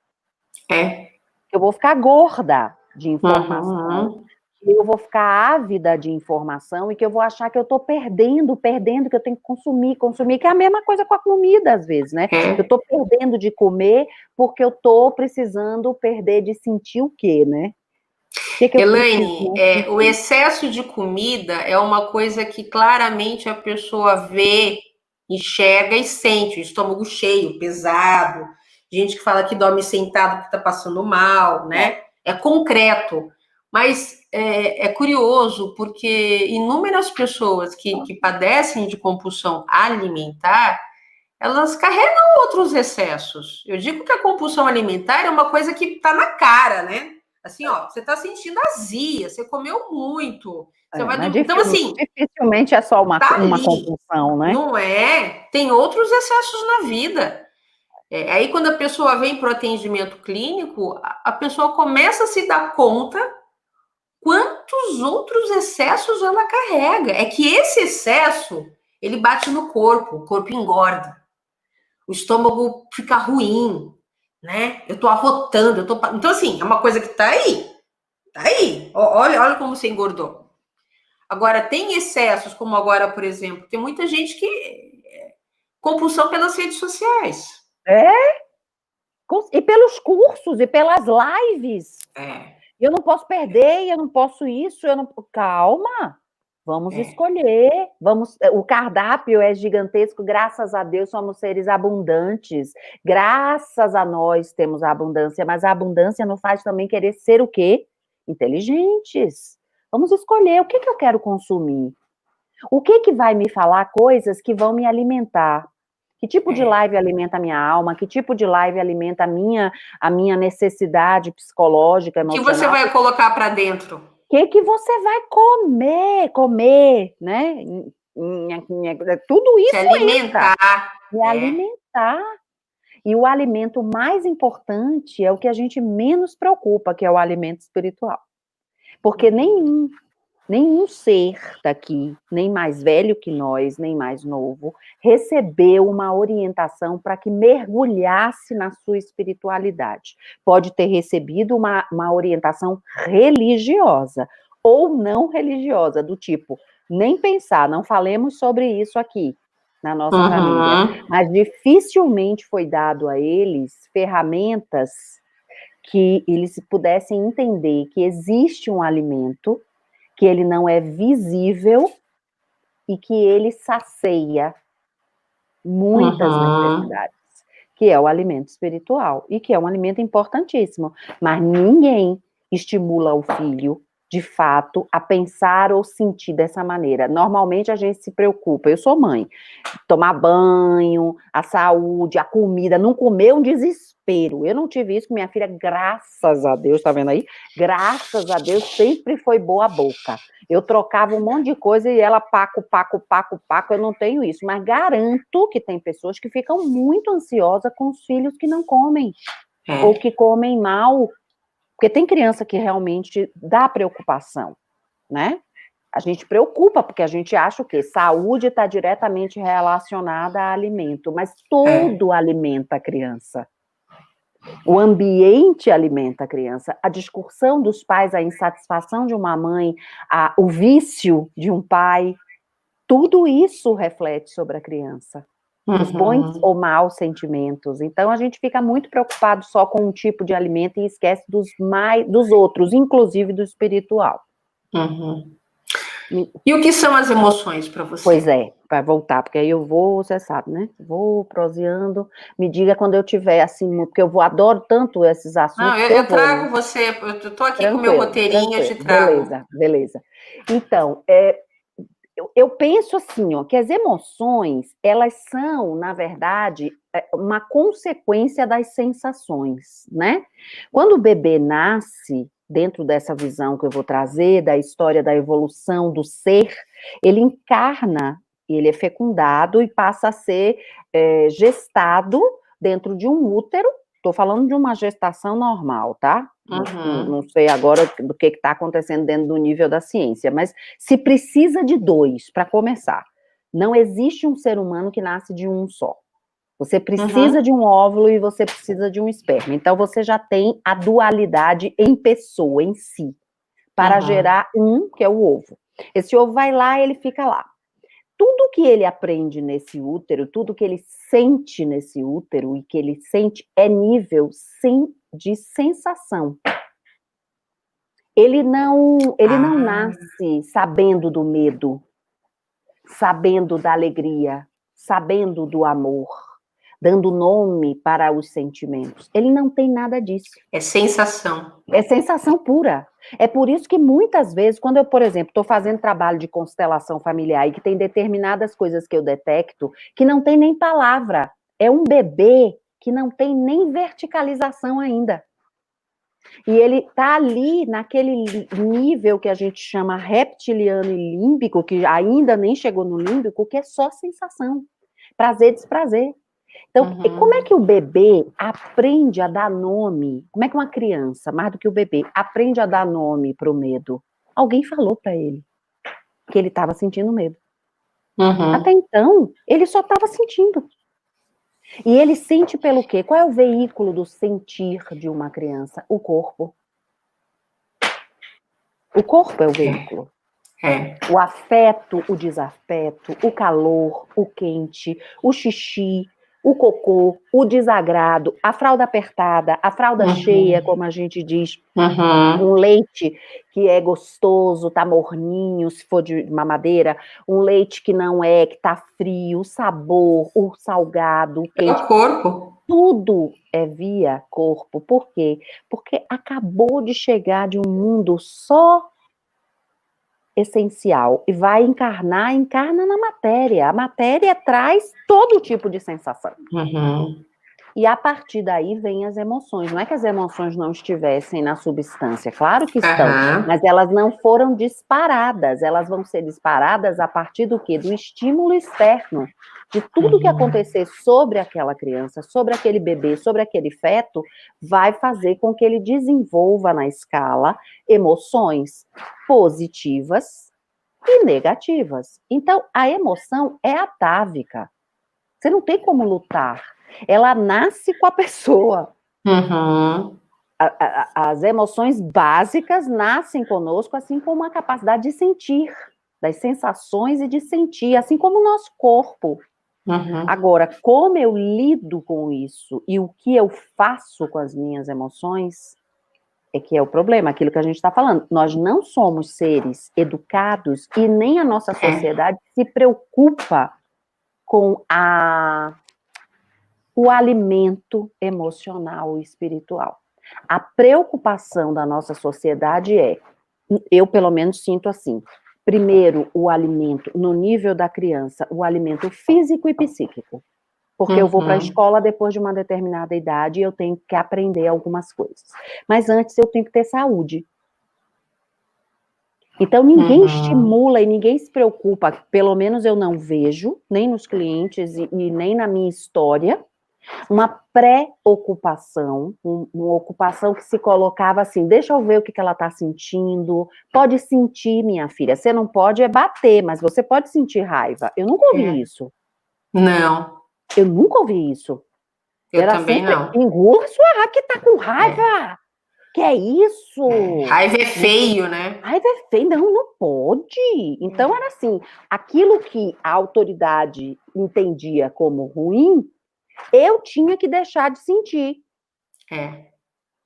É. Eu vou ficar gorda de informação. Uhum. Eu vou ficar ávida de informação e que eu vou achar que eu estou perdendo, que eu tenho que consumir, que é a mesma coisa com a comida, às vezes, né? Eu estou perdendo de comer porque eu estou precisando perder de sentir o quê, né? O que eu preciso Elaine, não o sentir? excesso de comida é uma coisa que claramente a pessoa vê, enxerga e sente, o estômago cheio, pesado, gente que fala que dorme sentado porque está passando mal, né? É concreto. Mas é curioso porque inúmeras pessoas que padecem de compulsão alimentar, elas carregam outros excessos. Eu digo que a compulsão alimentar é uma coisa que está na cara, né? Assim, ó, você está sentindo azia, você comeu muito, você vai Mas dormir. Então, assim, dificilmente é só tá uma ali, compulsão, né? não é? Tem outros excessos na vida. Aí, quando a pessoa vem para o atendimento clínico, a pessoa começa a se dar conta quantos outros excessos ela carrega. É que esse excesso, ele bate no corpo, o corpo engorda, o estômago fica ruim, né? Eu tô arrotando, Então, assim, é uma coisa que tá aí. Tá aí. Olha como você engordou. Agora, tem excessos, como agora, por exemplo, tem muita gente que. Compulsão pelas redes sociais. E pelos cursos, e pelas lives. É. Eu não posso perder, eu não posso isso, eu não. Calma! Vamos escolher. O cardápio é gigantesco, graças a Deus somos seres abundantes. Graças a nós temos a abundância, mas a abundância nos faz também querer ser o quê? inteligentes. Vamos escolher o que eu quero consumir. O que vai me falar coisas que vão me alimentar. Que tipo de live alimenta a minha alma? Que tipo de live alimenta a minha necessidade psicológica, O que você emocional? vai colocar para dentro? O que você vai comer, né? Tudo isso Se alimentar. Me alimentar. E o alimento mais importante é o que a gente menos preocupa, que é o alimento espiritual. Porque nenhum ser daqui, nem mais velho que nós, nem mais novo, recebeu uma orientação para que mergulhasse na sua espiritualidade. Pode ter recebido uma orientação religiosa ou não religiosa, do tipo, nem pensar, não falemos sobre isso aqui na nossa família, mas dificilmente foi dado a eles ferramentas que eles pudessem entender que existe um alimento, que ele não é visível e que ele sacia muitas necessidades, que é o alimento espiritual, e que é um alimento importantíssimo, mas ninguém estimula o filho, de fato, a pensar ou sentir dessa maneira. Normalmente a gente se preocupa, eu sou mãe, tomar banho, a saúde, a comida, não comer um desespero. Eu não tive isso com minha filha, graças a Deus, tá vendo aí? Graças a Deus, sempre foi boa a boca. Eu trocava um monte de coisa e ela paco, eu não tenho isso, mas garanto que tem pessoas que ficam muito ansiosas com os filhos que não comem, ou que comem mal, porque tem criança que realmente dá preocupação, né? A gente preocupa, porque a gente acha o quê? Saúde está diretamente relacionada a alimento, mas tudo alimenta a criança. O ambiente alimenta a criança. A discussão dos pais, a insatisfação de uma mãe, o vício de um pai, tudo isso reflete sobre a criança. Os bons ou maus sentimentos. Então, a gente fica muito preocupado só com um tipo de alimento e esquece dos outros, inclusive do espiritual. E o que são as emoções para você? Pois é, para voltar, porque aí eu vou, você sabe, né? Vou proseando. Me diga quando eu tiver assim, porque adoro tanto esses assuntos. Não, eu trago você, eu estou aqui com o meu roteirinho, eu te trago. Beleza. Então, eu penso assim, ó, que as emoções, elas são, na verdade, uma consequência das sensações, né? Quando o bebê nasce, dentro dessa visão que eu vou trazer, da história da evolução do ser, ele encarna, ele é fecundado e passa a ser gestado dentro de um útero. Estou falando de uma gestação normal, tá? Não sei agora do que está acontecendo dentro do nível da ciência, mas se precisa de 2 para começar. Não existe um ser humano que nasce de um só. Você precisa de um óvulo e você precisa de um esperma. Então, você já tem a dualidade em pessoa, em si, para gerar que é o ovo. Esse ovo vai lá e ele fica lá. Tudo que ele aprende nesse útero, tudo que ele sente nesse útero e que ele sente é nível de sensação. Ele não nasce sabendo do medo, sabendo da alegria, sabendo do amor, dando nome para os sentimentos. Ele não tem nada disso. É sensação. É sensação pura. É por isso que muitas vezes, quando eu, por exemplo, estou fazendo trabalho de constelação familiar e que tem determinadas coisas que eu detecto, que não tem nem palavra, é um bebê que não tem nem verticalização ainda. E ele está ali naquele nível que a gente chama reptiliano e límbico, que ainda nem chegou no límbico, que é só sensação. Prazer, desprazer. Então, como é que o bebê aprende a dar nome? Como é que uma criança, mais do que o bebê, aprende a dar nome para o medo? Alguém falou para ele que ele estava sentindo medo. Até então, ele só estava sentindo. E ele sente pelo quê? Qual é o veículo do sentir de uma criança? O corpo. O corpo é o veículo. O afeto, o desafeto, o calor, o quente, o xixi, o cocô, o desagrado, a fralda apertada, a fralda cheia, como a gente diz, um leite que é gostoso, tá morninho, se for de mamadeira, um leite que não é, que tá frio, o sabor, o salgado, o É quente, o corpo. tudo é via corpo. Por quê? Porque acabou de chegar de um mundo só essencial e vai encarna na matéria. A matéria traz todo tipo de sensação. E a partir daí vem as emoções. Não é que as emoções não estivessem na substância, claro que estão, mas elas não foram disparadas. Elas vão ser disparadas a partir do quê? Do estímulo externo, de tudo que acontecer sobre aquela criança, sobre aquele bebê, sobre aquele feto, vai fazer com que ele desenvolva na escala emoções positivas e negativas. Então, a emoção é atávica. Você não tem como lutar. Ela nasce com a pessoa. As emoções básicas nascem conosco, assim como a capacidade de sentir, das sensações e de sentir, assim como o nosso corpo. Agora, como eu lido com isso e o que eu faço com as minhas emoções é que é o problema, aquilo que a gente está falando. Nós não somos seres educados e nem a nossa sociedade se preocupa com o alimento emocional e espiritual. A preocupação da nossa sociedade eu pelo menos sinto assim, primeiro o alimento, no nível da criança, o alimento físico e psíquico. Porque eu vou para a escola depois de uma determinada idade e eu tenho que aprender algumas coisas. Mas antes eu tenho que ter saúde. Então, ninguém estimula e ninguém se preocupa, pelo menos eu não vejo, nem nos clientes e nem na minha história, uma pré-ocupação, uma ocupação que se colocava assim, deixa eu ver o que ela está sentindo, pode sentir, minha filha, você não pode bater, mas você pode sentir raiva. Eu nunca ouvi isso. Não. Eu nunca ouvi isso. Eu Era também sempre, não. engula sua raiva, que tá com raiva. Que é isso? Raiva é feio, né? Raiva é feio, não pode. Então era assim, aquilo que a autoridade entendia como ruim, eu tinha que deixar de sentir.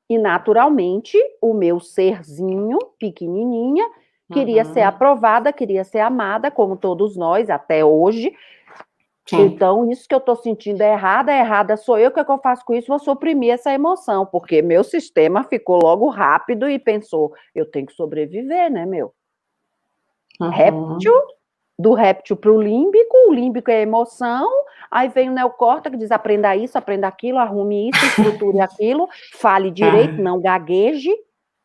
E naturalmente, o meu serzinho, pequenininha, queria ser aprovada, queria ser amada, como todos nós, até hoje. Então, isso que eu estou sentindo é errada sou eu, o que é que eu faço com isso? Vou suprimir essa emoção, porque meu sistema ficou logo rápido e pensou, eu tenho que sobreviver, né, meu? Réptil, do réptil para o límbico é emoção, aí vem o neocórtex que diz, aprenda isso, aprenda aquilo, arrume isso, estruture aquilo, fale direito, não gagueje,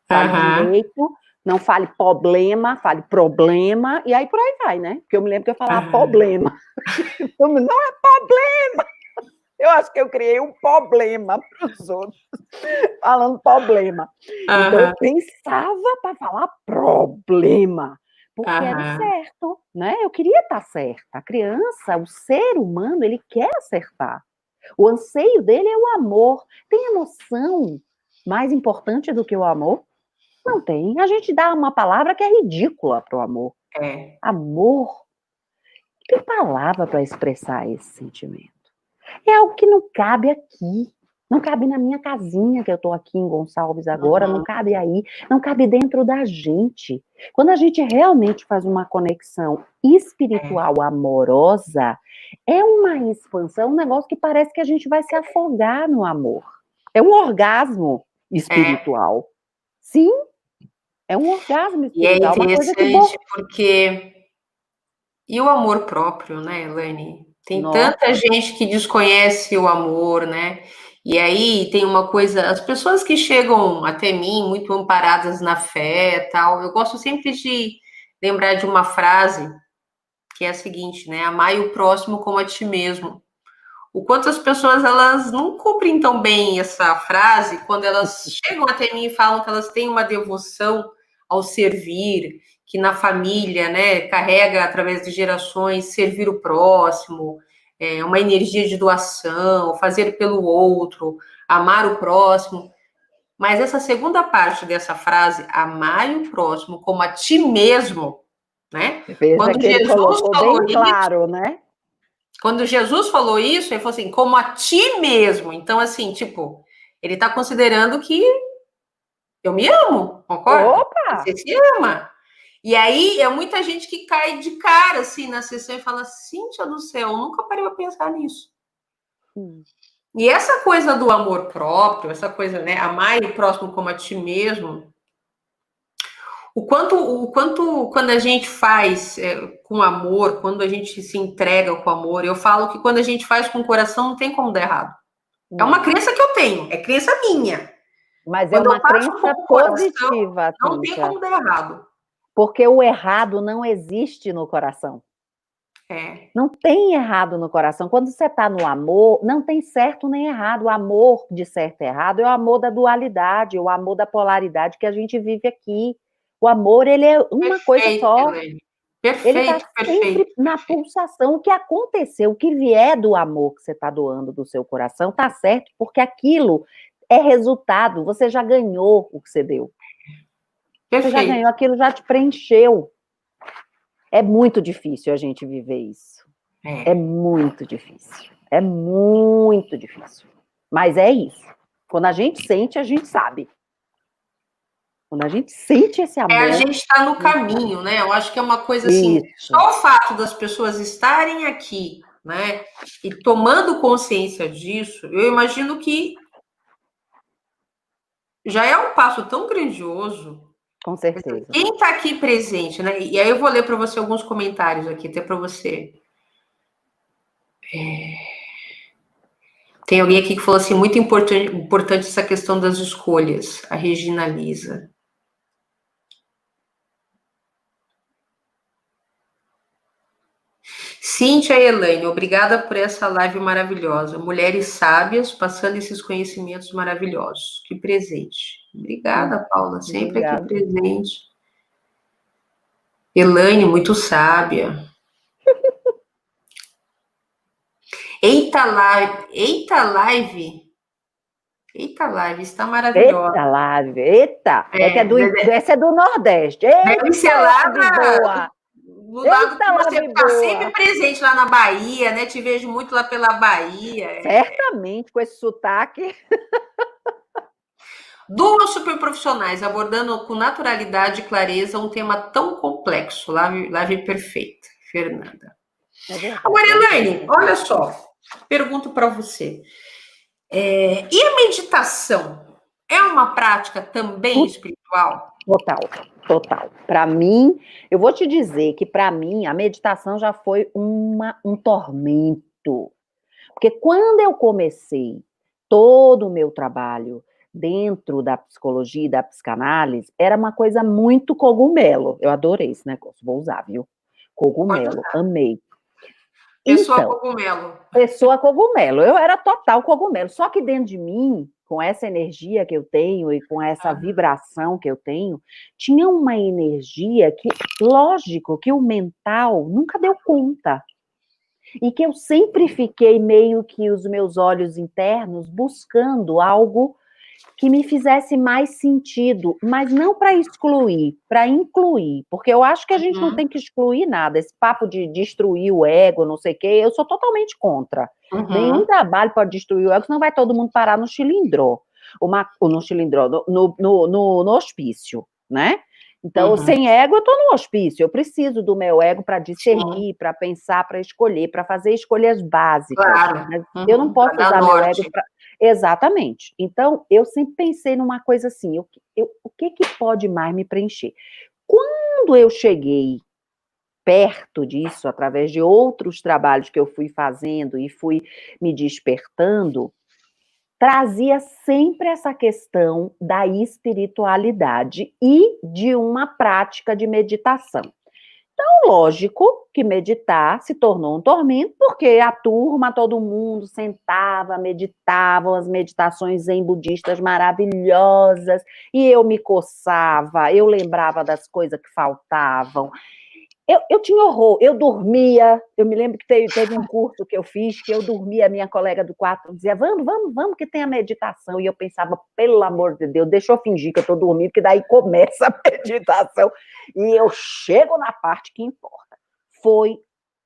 fale direito, não fale problema, e aí por aí vai, né? Porque eu me lembro que eu falava problema. Não é problema! Eu acho que eu criei um problema para os outros, falando problema. Então eu pensava para falar problema, porque era o certo, né? Eu queria estar certa. A criança, o ser humano, ele quer acertar. O anseio dele é o amor. Tem emoção mais importante do que o amor? Não tem. A gente dá uma palavra que é ridícula para o amor. Amor. Que palavra para expressar esse sentimento? É algo que não cabe aqui. Não cabe na minha casinha, que eu estou aqui em Gonçalves agora, não cabe aí, não cabe dentro da gente. Quando a gente realmente faz uma conexão espiritual amorosa, é uma expansão, um negócio que parece que a gente vai se afogar no amor. É um orgasmo espiritual. Sim, é um orgasmo espiritual, E é uma coisa que interessante porque... E o amor próprio, né, Elaine? Tem tanta gente que desconhece o amor, né? E aí tem uma coisa, as pessoas que chegam até mim muito amparadas na fé, tal, eu gosto sempre de lembrar de uma frase que é a seguinte, né? Amai o próximo como a ti mesmo. O quanto as pessoas elas não cumprem tão bem essa frase quando elas chegam até mim e falam que elas têm uma devoção ao servir, que na família, né, carrega através de gerações servir o próximo, uma energia de doação, fazer pelo outro, amar o próximo. Mas essa segunda parte dessa frase, amar o próximo como a ti mesmo, né? Veja Quando que ele Jesus colocou falou bem claro, né? Quando Jesus falou isso, ele falou assim, como a ti mesmo. Então, assim, tipo, ele está considerando que eu me amo, concorda? Opa! Você se ama. E aí, é muita gente que cai de cara, assim, na sessão e fala, Cíntia do céu, eu nunca parei pra pensar nisso. E essa coisa do amor próprio, essa coisa, né, amar o próximo como a ti mesmo, quando a gente faz com amor, quando a gente se entrega com amor, eu falo que quando a gente faz com o coração, não tem como dar errado. É uma crença que eu tenho, é crença minha. Mas é Quando eu uma faço crença com o coração, positiva, não tem Cíntia, como dar errado. porque o errado não existe no coração. É. Não tem errado no coração. Quando você está no amor, não tem certo nem errado. O amor de certo e errado é o amor da dualidade, o amor da polaridade que a gente vive aqui. O amor, ele é uma coisa Perfeito, só. Elaine. Ele está Perfeito, sempre perfeito, na perfeito. pulsação. O que aconteceu, o que vier do amor que você está doando do seu coração, está certo, porque aquilo é resultado. Você já ganhou o que você deu. Você já Perfeito. ganhou, aquilo já te preencheu. É muito difícil a gente viver isso. É É. muito difícil. É muito difícil. Mas é isso. Quando a gente sente, a gente sabe. Quando a gente sente esse A amor, gente está no a gente sabe. caminho, né? Eu acho que é uma coisa assim, Isso. só o fato das pessoas estarem aqui, né, e tomando consciência disso, eu imagino que já é um passo tão grandioso. Com certeza. Quem está aqui presente, né? E aí eu vou ler para você alguns comentários aqui, até para você. Tem alguém aqui que falou assim, muito importante essa questão das escolhas, a Regina Lisa. Cíntia e Elaine, obrigada por essa live maravilhosa. Mulheres sábias passando esses conhecimentos maravilhosos. Que presente. Obrigada, Paula, sempre aqui Obrigada. presente. Elaine, muito sábia. Eita live, eita live. Eita live, está maravilhosa. Eita, live. Eita. Essa é do Nordeste. Deve ser Eita, lá live boa. do lado que Eita, você live está sempre boa. presente lá na Bahia, né? Te vejo muito lá pela Bahia. Certamente, com esse sotaque. Duas superprofissionais abordando com naturalidade e clareza um tema tão complexo. Live perfeita, Fernanda. É Agora, verdade. Elaine, olha só, pergunto para você. E a meditação é uma prática também espiritual? Total, total. Para mim, eu vou te dizer que para mim a meditação já foi um tormento. Porque quando eu comecei todo o meu trabalho dentro da psicologia e da psicanálise, era uma coisa muito cogumelo. Eu adorei esse negócio, vou usar, viu? Pode Cogumelo, usar. amei. Pessoa Então, cogumelo. pessoa cogumelo. Eu era total cogumelo. Só que dentro de mim, com essa energia que eu tenho e com essa vibração que eu tenho, tinha uma energia que, lógico, que o mental nunca deu conta. E que eu sempre fiquei meio que os meus olhos internos buscando algo que me fizesse mais sentido, mas não para excluir, para incluir, porque eu acho que a gente não tem que excluir nada, esse papo de destruir o ego, não sei o quê, eu sou totalmente contra. Nenhum trabalho pode destruir o ego, senão vai todo mundo parar no chilindró, no chilindró, no hospício, né? Então, sem ego, eu estou no hospício. Eu preciso do meu ego para discernir, para pensar, para escolher, para fazer escolhas básicas. Claro. Mas eu não Para posso dar usar meu ego norte. para. Exatamente. Então, eu sempre pensei numa coisa assim: o que pode mais me preencher? Quando eu cheguei perto disso, através de outros trabalhos que eu fui fazendo e fui me despertando, trazia sempre essa questão da espiritualidade e de uma prática de meditação. Então, lógico que meditar se tornou um tormento, porque a turma, todo mundo sentava, meditava, as meditações zen budistas maravilhosas, e eu me coçava, eu lembrava das coisas que faltavam. Eu tinha horror, eu dormia, eu me lembro que teve um curso que eu fiz, que eu dormia, a minha colega do quarto dizia, vamos, que tem a meditação, e eu pensava, pelo amor de Deus, deixa eu fingir que eu estou dormindo, que daí começa a meditação, e eu chego na parte que importa. Foi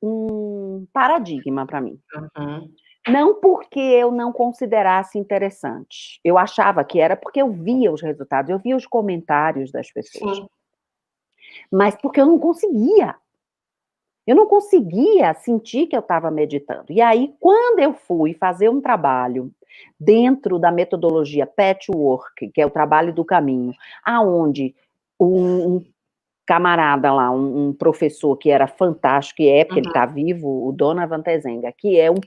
um paradigma para mim. Uhum. Não porque eu não considerasse interessante. Eu achava que era porque eu via os resultados, eu via os comentários das pessoas. Sim. Mas porque eu não conseguia. Eu não conseguia sentir que eu estava meditando. E aí, quando eu fui fazer um trabalho dentro da metodologia Patchwork, que é o trabalho do caminho, aonde um camarada lá, um professor que era fantástico, e é porque ele está vivo, o Donovan Tezenga, que é um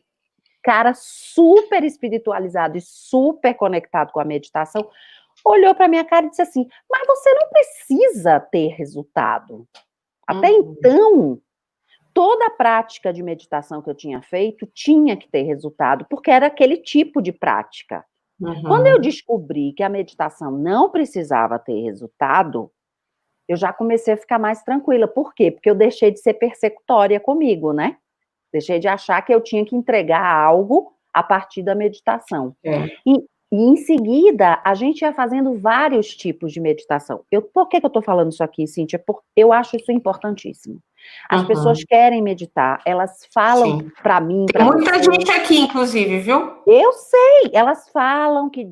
cara super espiritualizado e super conectado com a meditação, olhou para minha cara e disse assim: mas você não precisa ter resultado. Até então, toda a prática de meditação que eu tinha feito tinha que ter resultado, porque era aquele tipo de prática. Quando eu descobri que a meditação não precisava ter resultado, eu já comecei a ficar mais tranquila. Por quê? Porque eu deixei de ser persecutória comigo, né? Deixei de achar que eu tinha que entregar algo a partir da meditação. E em seguida, a gente ia fazendo vários tipos de meditação. Por que eu estou falando isso aqui, Cíntia? Porque eu acho isso importantíssimo. As pessoas querem meditar, elas falam para mim, Tem muita gente aqui, inclusive, viu? Eu sei, elas falam que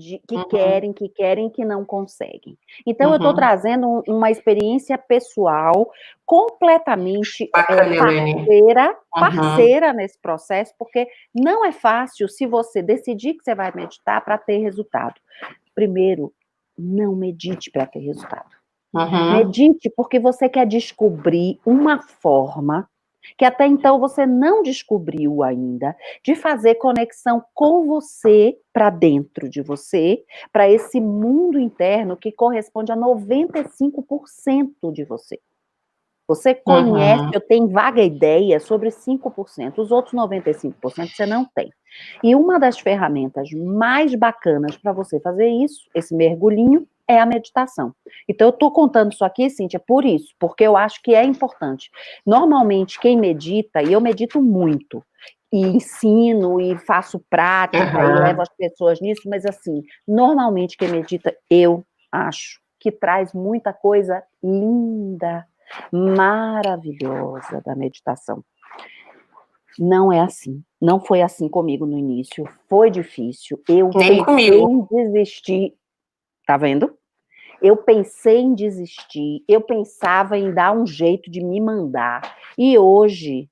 querem, que não conseguem. Então, eu estou trazendo uma experiência pessoal completamente parceira nesse processo, porque não é fácil se você decidir que você vai meditar para ter resultado. Primeiro, não medite para ter resultado. Medite porque você quer descobrir uma forma que até então você não descobriu ainda, de fazer conexão com você, para dentro de você, para esse mundo interno que corresponde a 95% de você. Você conhece, eu tenho vaga ideia sobre 5%, os outros 95% você não tem. E uma das ferramentas mais bacanas para você fazer isso, esse mergulhinho, é a meditação. Então, eu estou contando isso aqui, Cíntia, por isso, porque eu acho que é importante. Normalmente, quem medita, e eu medito muito, e ensino, e faço prática, e levo as pessoas nisso, mas assim, normalmente quem medita, eu acho que traz muita coisa linda, maravilhosa da meditação. Não é assim. Não foi assim comigo no início. Foi difícil. Eu pensei em desistir. Tá vendo? Eu pensei em desistir. Eu pensava em dar um jeito de me mandar. E hoje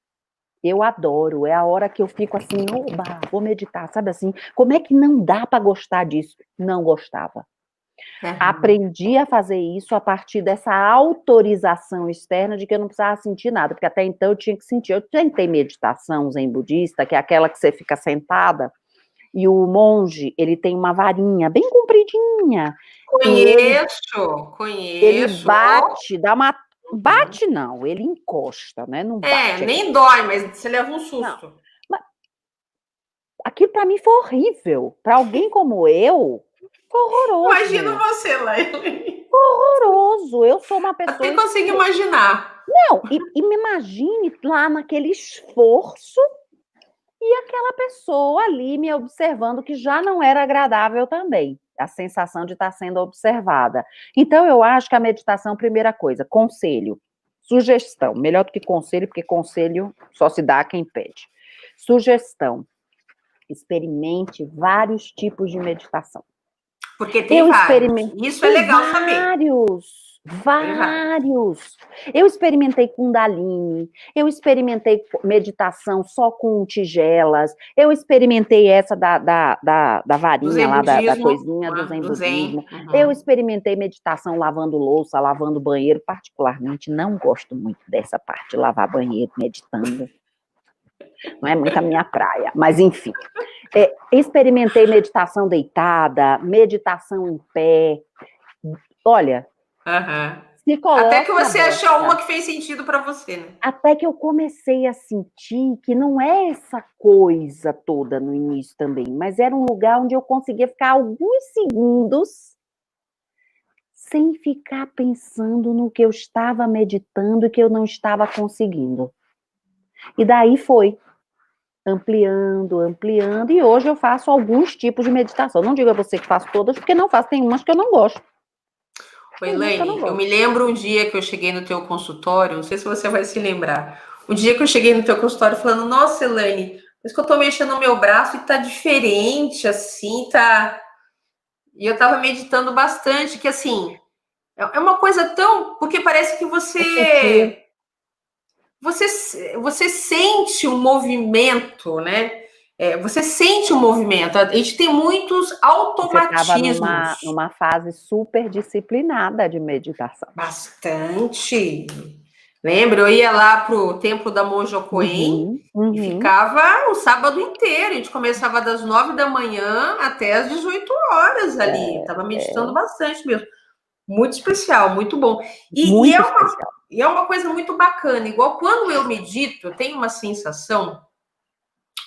eu adoro. É a hora que eu fico assim, oba, vou meditar, sabe assim? Como é que não dá para gostar disso? Não gostava. Aprendi a fazer isso a partir dessa autorização externa de que eu não precisava sentir nada, porque até então eu tinha que sentir. Eu tentei meditação zen budista, que é aquela que você fica sentada, e o monge, ele tem uma varinha bem compridinha. Conheço. Ele bate, dá uma... Bate não, ele encosta, né? Não bate. Nem dói, mas você leva um susto. Não, mas aquilo para mim foi horrível. Para alguém como eu, foi horroroso. Imagina você, Laila. Horroroso. Eu sou uma pessoa... Até consigo imaginar. Não, e me imagine lá naquele esforço e aquela pessoa ali me observando, que já não era agradável também, a sensação de estar sendo observada. Então, eu acho que a meditação, primeira coisa, conselho, sugestão, melhor do que conselho, porque conselho só se dá a quem pede. Sugestão, experimente vários tipos de meditação. Porque tem vários. Isso é legal saber. Vários. Eu experimentei Kundalini, eu experimentei meditação só com tigelas, eu experimentei essa da varinha lá, da coisinha do Zen budismo. Eu experimentei meditação lavando louça, lavando banheiro, particularmente não gosto muito dessa parte de lavar banheiro meditando. Não é muito a minha praia, mas enfim. Experimentei meditação deitada, meditação em pé. Olha, até que você achou uma que fez sentido para você, né? Até que eu comecei a sentir que não é essa coisa toda no início também, mas era um lugar onde eu conseguia ficar alguns segundos sem ficar pensando no que eu estava meditando e que eu não estava conseguindo. E daí foi ampliando, e hoje eu faço alguns tipos de meditação. Não digo a você que faço todas, porque não faço, tem umas que eu não gosto. Oi, Elaine, eu me lembro um dia que eu cheguei no teu consultório, não sei se você vai se lembrar, O dia que eu cheguei no teu consultório falando, nossa, Elaine, mas que eu tô mexendo no meu braço e tá diferente, assim, tá... E eu tava meditando bastante, que assim, é uma coisa tão... Porque parece que É sutil. você sente o movimento, né? Você sente o movimento. A gente tem muitos Você estava automatismos. numa fase super disciplinada de meditação. Bastante. Lembra? Eu ia lá pro templo da Monja Coen Uhum, e uhum. ficava o sábado inteiro. A gente começava das 9 da manhã até as 18 horas ali. Estava meditando bastante mesmo. Muito especial, muito bom. E, e, Muito é uma, especial. e é uma coisa muito bacana. Igual quando eu medito, eu tenho uma sensação.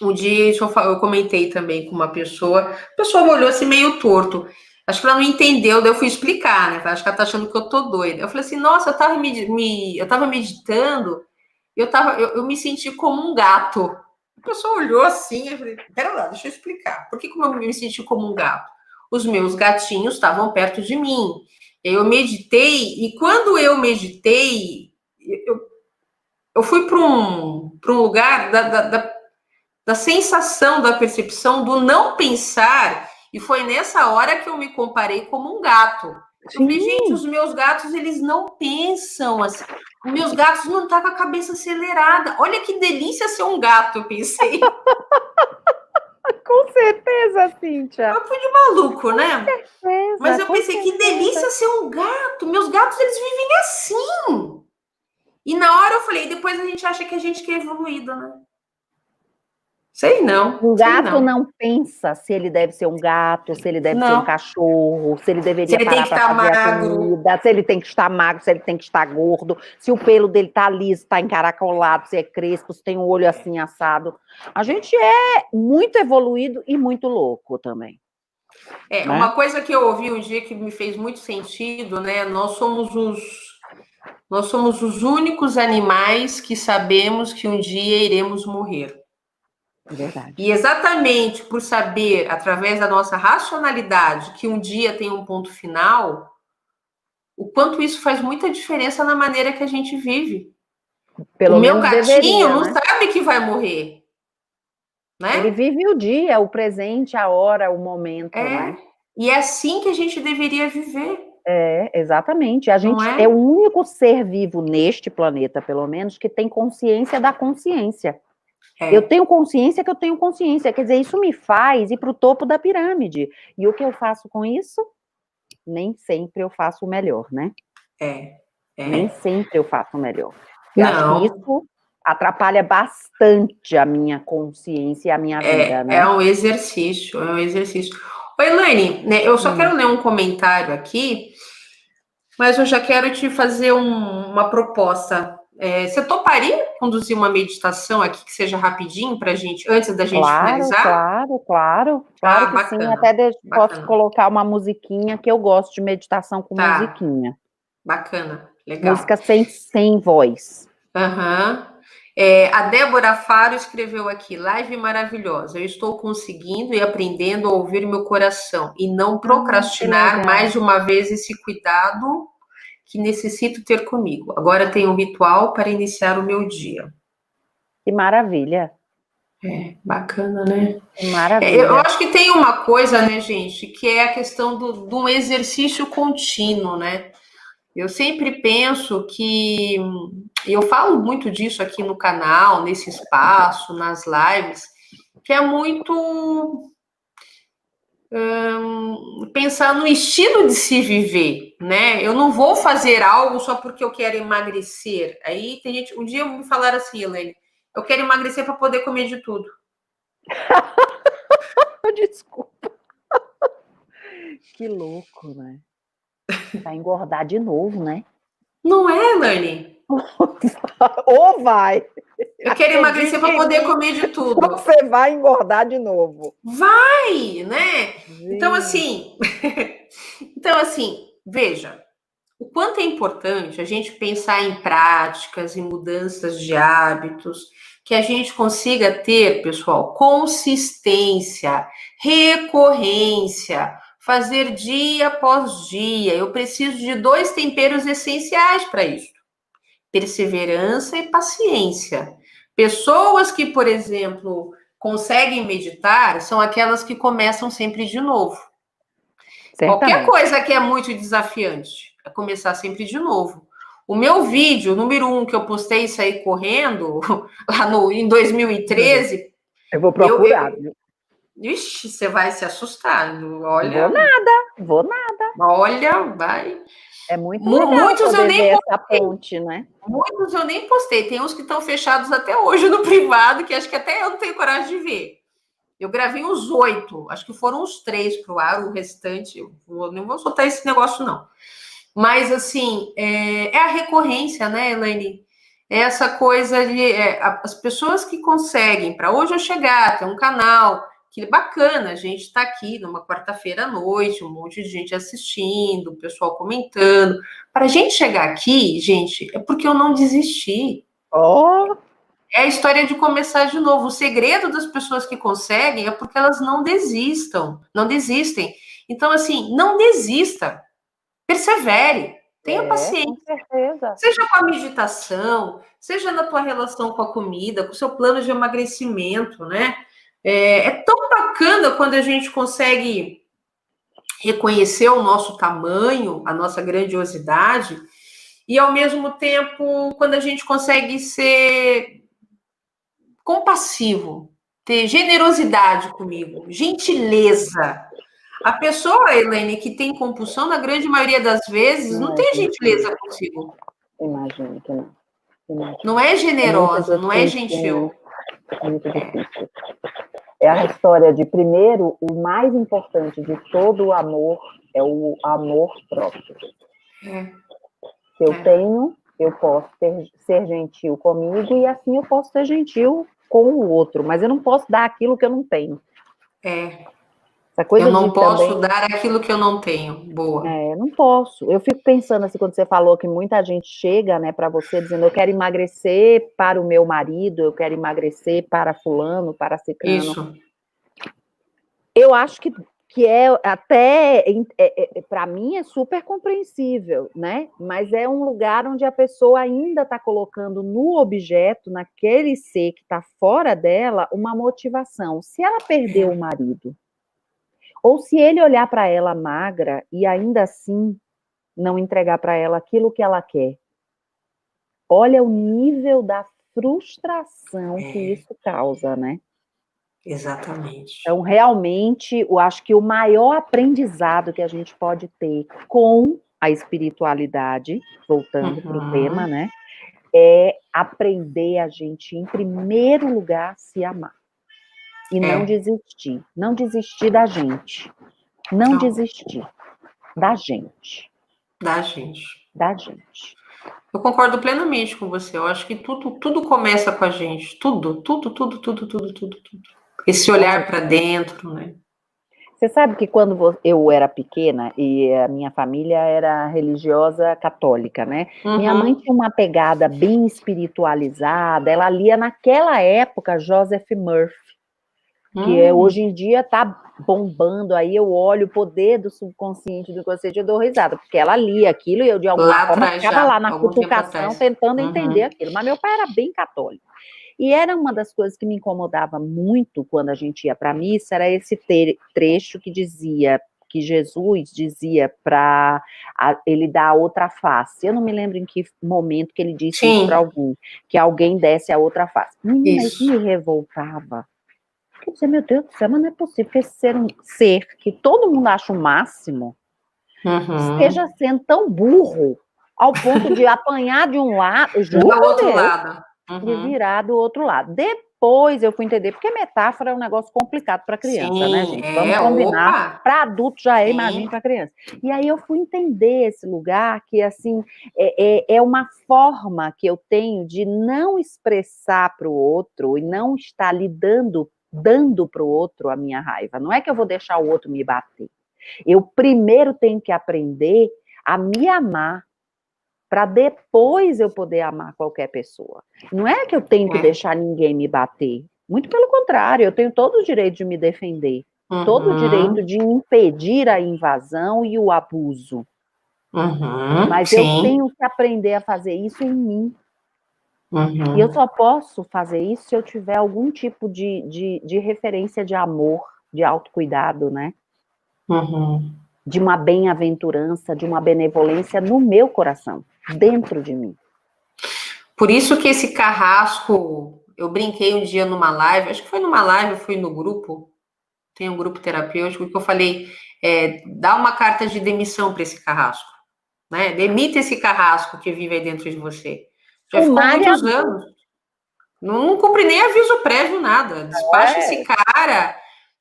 Um dia eu comentei também com uma pessoa, a pessoa me olhou assim meio torto. Acho que ela não entendeu, daí eu fui explicar, né? Acho que ela tá achando que eu tô doida. Eu falei assim, nossa, eu tava meditando, eu me senti como um gato. A pessoa olhou assim, eu falei, pera lá, deixa eu explicar. Por que eu me senti como um gato? Os meus gatinhos estavam perto de mim. Eu meditei, e quando eu meditei, eu fui para um lugar da sensação, da percepção, do não pensar, e foi nessa hora que eu me comparei como um gato. Eu falei, gente, Sim, os meus gatos, eles não pensam assim. Os meus gatos não estão com a cabeça acelerada. Olha que delícia ser um gato, eu pensei. com certeza, Cíntia. Eu fui de maluco, né? Mas eu Com pensei, que certeza. delícia ser um gato. Meus gatos, eles vivem assim. E na hora eu falei, depois a gente acha que a gente que é evoluído, né? Sei não, Um sei gato não. não pensa se ele deve ser um gato, se ele deve ser um Não. cachorro, se ele Se deveria ele tem parar que para estar fazer a magro. comida, se ele tem que estar magro, se ele tem que estar gordo, se o pelo dele tá liso, tá encaracolado, se é crespo, se tem o olho assim assado. A gente é muito evoluído e muito louco também, né? Uma coisa que eu ouvi um dia que me fez muito sentido, né? Nós somos os únicos animais que sabemos que um dia iremos morrer. É verdade. E exatamente por saber, através da nossa racionalidade, que um dia tem um ponto final, o quanto isso faz muita diferença na maneira que a gente vive. O Pelo meu menos gatinho deveria, não né? sabe que vai morrer, Ele né? vive o dia, o presente, a hora, o momento, né? É. E é assim que a gente deveria viver, É, exatamente. A não gente é o é? único ser vivo neste planeta, pelo menos, que tem consciência da consciência. Eu É. tenho consciência que eu tenho consciência. Quer dizer, isso me faz ir para o topo da pirâmide. E o que eu faço com isso? Nem sempre eu faço o melhor, né? É. Nem É. sempre eu faço o melhor. Eu acho que Não. isso atrapalha bastante a minha consciência e a minha vida, É né? um exercício, é um exercício. Oi, Elaine, né, eu só quero Hum, ler um comentário aqui, mas eu já quero te fazer uma proposta. Você toparia conduzir uma meditação aqui que seja rapidinho para gente, antes da gente claro, finalizar? claro, claro, claro Ah, que sim. bacana, Até posso bacana. colocar uma musiquinha, que eu gosto de meditação com Tá, musiquinha. bacana, legal. Música sem voz. Aham. A Débora Faro escreveu aqui, live maravilhosa. Eu estou conseguindo e aprendendo a ouvir meu coração e não Ah, que procrastinar mais legal. uma vez esse cuidado que necessito ter comigo. Agora tenho um ritual para iniciar o meu dia. Que maravilha. Bacana, né? Que Eu maravilha. acho que tem uma coisa, né, gente, que é a questão de um exercício contínuo, né? Eu sempre penso que, e eu falo muito disso aqui no canal, nesse espaço, nas lives, que é muito pensar no estilo de se viver, né? Eu não vou fazer algo só porque eu quero emagrecer. Aí tem gente, um dia me falaram assim, Helene, eu quero emagrecer para poder comer de tudo. Desculpa. Que louco, né? Vai engordar de novo, né? Não é, Helene? Ou vai. Eu quero emagrecer Acredite para em poder mim, comer de tudo. você vai engordar de novo. Vai, né? Então, Gente, assim, então, assim, veja, o quanto é importante a gente pensar em práticas e mudanças de hábitos, que a gente consiga ter, pessoal, consistência, recorrência, fazer dia após dia. Eu preciso de 2 temperos essenciais para isso. perseverança e paciência. Pessoas que, por exemplo, conseguem meditar são aquelas que começam sempre de novo. Qualquer Certamente. coisa que é muito desafiante é começar sempre de novo. O meu vídeo, número 1, que eu postei sair correndo, lá em 2013, Eu vou procurar, viu? Ixi, você vai se assustar. Vou Olha, nada, vou nada. olha, vai. É muito legal Muitos eu poder nem ver essa postei. ponte, né? Muitos eu nem postei. Tem uns que estão fechados até hoje no privado, que acho que até eu não tenho coragem de ver. Eu gravei uns 8, acho que foram uns 3 para o ar, o restante, não vou soltar esse negócio, não. Mas, assim, é a recorrência, né, Elaine? É essa coisa de as pessoas que conseguem, para hoje eu chegar, ter um canal, que bacana, a gente está aqui numa quarta-feira à noite, um monte de gente assistindo, o pessoal comentando. Para a gente chegar aqui, gente, é porque eu não desisti. Oh, É a história de começar de novo. O segredo das pessoas que conseguem é porque elas não desistam, não desistem. Então, assim, não desista, persevere, tenha paciência. com certeza. Seja com a meditação, seja na tua relação com a comida, com o seu plano de emagrecimento, né? É tão bacana quando a gente consegue reconhecer o nosso tamanho, a nossa grandiosidade, e ao mesmo tempo, quando a gente consegue ser compassivo, ter generosidade comigo, gentileza. A pessoa, Helene, que tem compulsão, na grande maioria das vezes, não tem Imagino que gentileza não. consigo. Imagino que não. Imagino. Não é É muito generosa, não é difícil, gentil. né? É muito difícil. É a história de, primeiro, o mais importante de todo o amor é o amor próprio. Se eu tenho, eu posso ser gentil comigo e assim eu posso ser gentil com o outro, mas eu não posso dar aquilo que eu não tenho. Essa coisa Eu não posso também, dar aquilo que eu não tenho. Boa. não posso. Eu fico pensando assim, quando você falou que muita gente chega, né, para você dizendo, eu quero emagrecer para o meu marido, eu quero emagrecer para fulano, para cicrano. Isso. Eu acho que é até, para mim, é super compreensível, né? Mas é um lugar onde a pessoa ainda está colocando no objeto, naquele ser que está fora dela, uma motivação. Se ela perdeu o marido, ou se ele olhar para ela magra e ainda assim não entregar para ela aquilo que ela quer, olha o nível da frustração que isso causa, né? Exatamente. Então, realmente, eu acho que o maior aprendizado que a gente pode ter com a espiritualidade, voltando para o tema, né, é aprender a gente, em primeiro lugar, se amar. E não desistir. Não desistir da gente. Não desistir da gente. Da gente. Da gente. Eu concordo plenamente com você. Eu acho que tudo começa com a gente. Tudo. Esse olhar para dentro, né? Você sabe que quando eu era pequena, e a minha família era religiosa católica, né? Minha mãe tinha uma pegada bem espiritualizada, ela lia naquela época Joseph Murphy, que hoje em dia tá bombando, aí eu olho o poder do subconsciente, do consciente, eu dou risada, porque ela lia aquilo e eu de alguma forma ficava lá na cutucação tentando entender aquilo, mas meu pai era bem católico. E era uma das coisas que me incomodava muito quando a gente ia para a missa, era esse trecho que dizia, que Jesus dizia para ele dar a outra face. Eu não me lembro em que momento que ele disse isso para alguém, que alguém desse a outra face. Menina, isso me revoltava. Quer dizer, meu Deus do céu, mas não é possível que esse ser que todo mundo acha o máximo, esteja sendo tão burro ao ponto de apanhar de um lado, juro por Deus, de virar do outro lado. Depois eu fui entender, porque metáfora é um negócio complicado para criança, né, gente? Vamos combinar. Para adulto já é, imagina para criança. E aí eu fui entender esse lugar que, assim, é uma forma que eu tenho de não expressar para o outro e não estar dando para o outro a minha raiva. Não é que eu vou deixar o outro me bater. Eu primeiro tenho que aprender a me amar, para depois eu poder amar qualquer pessoa. Não é que eu tenho que deixar ninguém me bater. Muito pelo contrário, eu tenho todo o direito de me defender. Todo o direito de impedir a invasão e o abuso. Mas eu tenho que aprender a fazer isso em mim. E eu Uhum. só posso fazer isso se eu tiver algum tipo de referência de amor, de autocuidado, né? Uhum. De uma bem-aventurança, de uma benevolência no meu coração, dentro de mim. Por isso que esse carrasco, eu brinquei um dia numa live, acho que foi numa live, eu fui no grupo, tem um grupo terapêutico, que eu falei, dá uma carta de demissão para esse carrasco, né? Demita esse carrasco que vive aí dentro de você. Já ficou muitos Sumariamente, anos, não cumpre nem aviso prévio, nada. Despacha esse cara,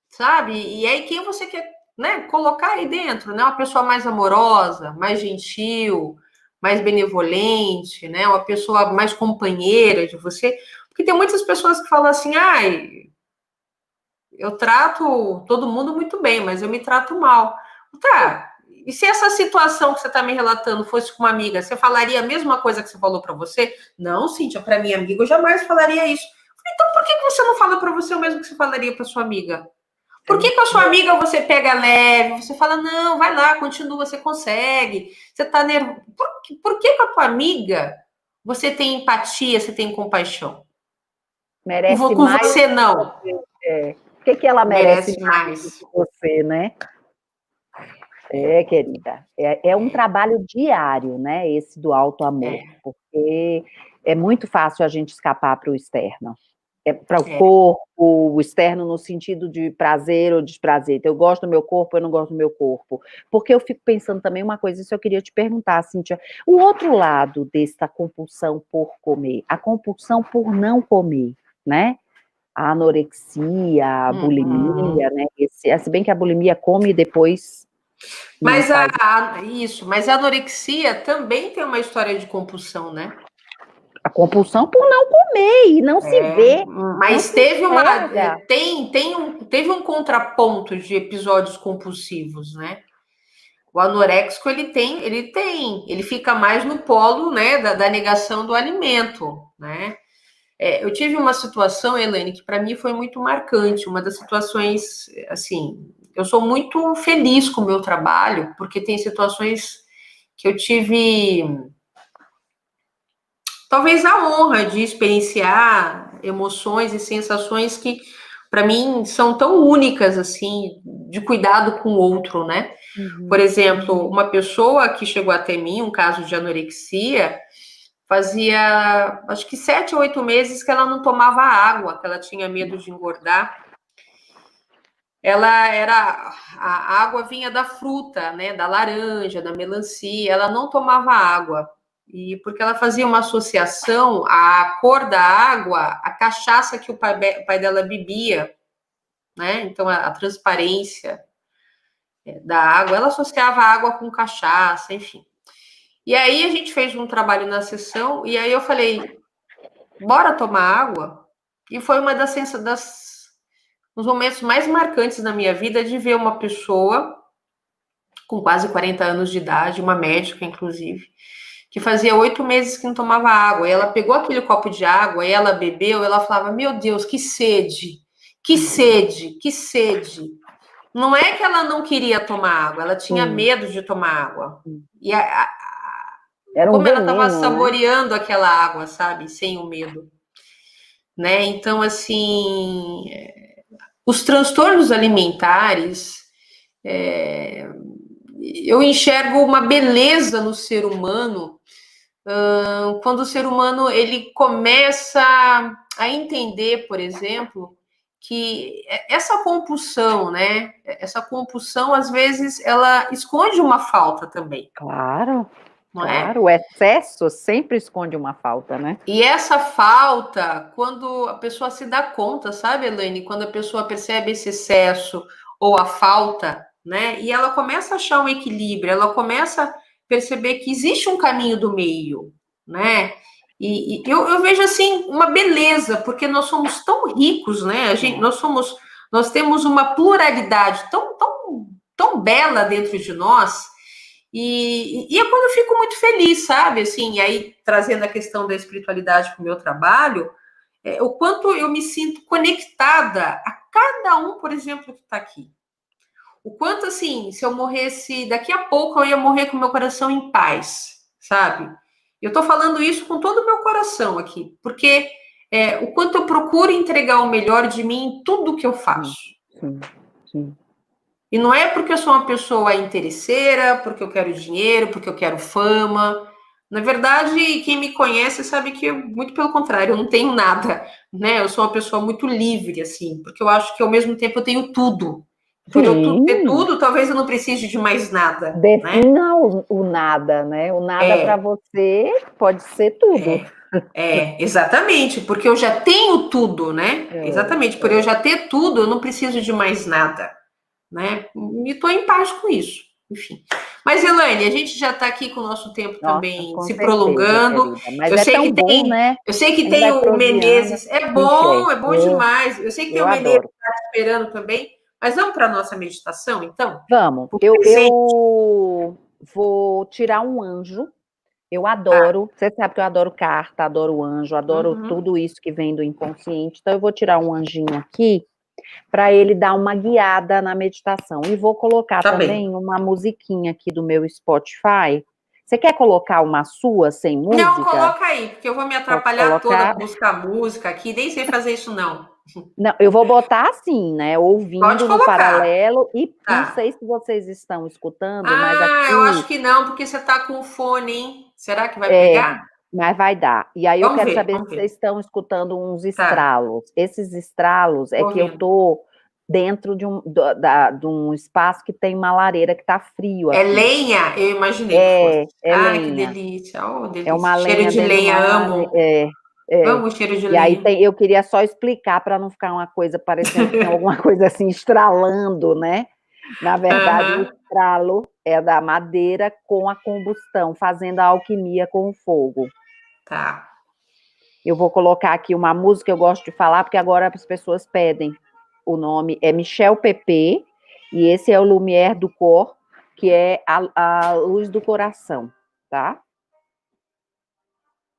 sabe? E aí quem você quer, né, colocar aí dentro, né? Uma pessoa mais amorosa, mais gentil, mais benevolente, né? Uma pessoa mais companheira de você. Porque tem muitas pessoas que falam assim, ai, eu trato todo mundo muito bem, mas eu me trato mal. Tá, e se essa situação que você está me relatando fosse com uma amiga, você falaria a mesma coisa que você falou para você? Não, Cíntia, para minha amiga eu jamais falaria isso. Então por que você não fala para você o mesmo que você falaria para sua amiga? Por que com a sua amiga você pega leve? Você fala, não, vai lá, continua, você consegue. Você tá nervoso. Por que com a tua amiga você tem empatia, você tem compaixão? merece Com mais você, do não. que você. O que que ela merece Merece mais do mais. que você, né? É, querida, é um trabalho diário, né? Esse do auto-amor, É, porque é muito fácil a gente escapar para o externo. É para o é. corpo, o externo no sentido de prazer ou desprazer. Então, eu gosto do meu corpo, eu não gosto do meu corpo. Porque eu fico pensando também uma coisa, isso eu queria te perguntar, Cíntia. O outro lado dessa compulsão por comer, a compulsão por não comer, né? A anorexia, a Uhum. bulimia, né? Se bem que a bulimia come e depois não Mas faz. mas a anorexia também tem uma história de compulsão, né? A compulsão por não comer e não se vê, não Mas se enxerga. teve um contraponto de episódios compulsivos, né? O anoréxico ele fica mais no polo, né, da negação do alimento, né? Eu tive uma situação, Helene, que para mim foi muito marcante. Uma das situações, assim, eu sou muito feliz com o meu trabalho, porque tem situações que eu tive, talvez, a honra de experienciar emoções e sensações que, para mim, são tão únicas, assim, de cuidado com o outro, né? Por Uhum. exemplo, uma pessoa que chegou até mim, um caso de anorexia, fazia acho que 7 ou 8 meses que ela não tomava água, que ela tinha medo de engordar. Ela era a água vinha da fruta, né, da laranja, da melancia. Ela não tomava água e porque ela fazia uma associação à cor da água, à cachaça que o pai dela bebia, né? Então a transparência da água, ela associava a água com cachaça, enfim. E aí a gente fez um trabalho na sessão e aí eu falei, bora tomar água? E foi uma dos momentos mais marcantes na minha vida de ver uma pessoa com quase 40 anos de idade, uma médica, inclusive, que fazia 8 meses que não tomava água. E ela pegou aquele copo de água e ela bebeu, ela falava, meu Deus, que sede, que sede, que sede. Não é que ela não queria tomar água, ela tinha Sim. medo de tomar água. E Era um como ela estava veneno, né? saboreando aquela água, sabe, sem o medo, né? Então, assim, os transtornos alimentares, é, eu enxergo uma beleza no ser humano quando o ser humano ele começa a entender, por exemplo, que essa compulsão, né? Essa compulsão às vezes ela esconde uma falta também, Claro, não é? claro. O excesso sempre esconde uma falta, né? E essa falta, quando a pessoa se dá conta, sabe, Elaine? Quando a pessoa percebe esse excesso ou a falta, né? E ela começa a achar um equilíbrio, ela começa a perceber que existe um caminho do meio, né? E eu vejo assim uma beleza, porque nós somos tão ricos, né? Nós temos uma pluralidade tão bela dentro de nós e é quando eu fico muito feliz, sabe? Assim, e aí trazendo a questão da espiritualidade para o meu trabalho, o quanto eu me sinto conectada a cada um, por exemplo, que está aqui. O quanto, assim, se eu morresse daqui a pouco, eu ia morrer com meu coração em paz, sabe? Eu estou falando isso com todo o meu coração aqui, porque o quanto eu procuro entregar o melhor de mim em tudo que eu faço. Sim, sim. E não é porque eu sou uma pessoa interesseira, porque eu quero dinheiro, porque eu quero fama. Na verdade, quem me conhece sabe que, muito pelo contrário, eu não tenho nada, né? Eu sou uma pessoa muito livre, assim, porque eu acho que ao mesmo tempo eu tenho tudo. Por eu ter Sim. tudo, talvez eu não precise de mais nada, né? Defina o nada, né? O nada para você pode ser tudo. Exatamente, porque eu já tenho tudo, né? É, Exatamente, por eu já ter tudo, eu não preciso de mais nada, né? E estou em paz com isso, enfim. Mas, Elaine, a gente já está aqui com o nosso tempo nossa, também com se certeza, prolongando. querida. Mas Eu é sei que tão bom, tem, né? eu sei que A gente tem vai o proseando. Menezes, Ixi, é bom demais. Eu sei que tem eu o Menezes adoro. que está esperando também, mas vamos para a nossa meditação, então? Vamos, O presente. eu vou tirar um anjo. Eu Tá. adoro, você sabe que eu adoro carta, adoro anjo, adoro Uhum. tudo isso que vem do inconsciente. Então, eu vou tirar um anjinho aqui para ele dar uma guiada na meditação. E vou colocar Tá bem. também uma musiquinha aqui do meu Spotify. Você quer colocar uma sua sem Não, música? coloca aí, porque eu vou me Posso atrapalhar toda colocar? com buscar música aqui, nem sei fazer isso, não. Não, eu vou botar assim, né? Pode Ouvindo no colocar. paralelo, e não Tá. sei se vocês estão escutando, mas Ah, eu acho aqui que não, porque você tá com o fone, hein? Será que vai é, pegar? mas vai dar. E aí eu Vamos quero ver, saber se vamos ver. vocês estão escutando uns Tá, estralos. Esses estralos tô é que eu ouvindo. tô dentro de um espaço que tem uma lareira que tá frio É aqui. lenha? Eu imaginei que fosse. É Ai, que lenha. delícia. Oh, É delícia. uma Cheiro lenha de dentro de lenha, uma lareira. amo. É. Amo o cheiro de E aí lenha. tem, eu queria só explicar para não ficar uma coisa parecendo que tem alguma coisa assim estralando, né? Na verdade, o Aham, estralo é da madeira com a combustão, fazendo a alquimia com o fogo. tá. Eu vou colocar aqui uma música que eu gosto de falar, porque agora as pessoas pedem. O nome é Michel Pepé, e esse é o Lumière du Cor, que é a luz do coração, tá?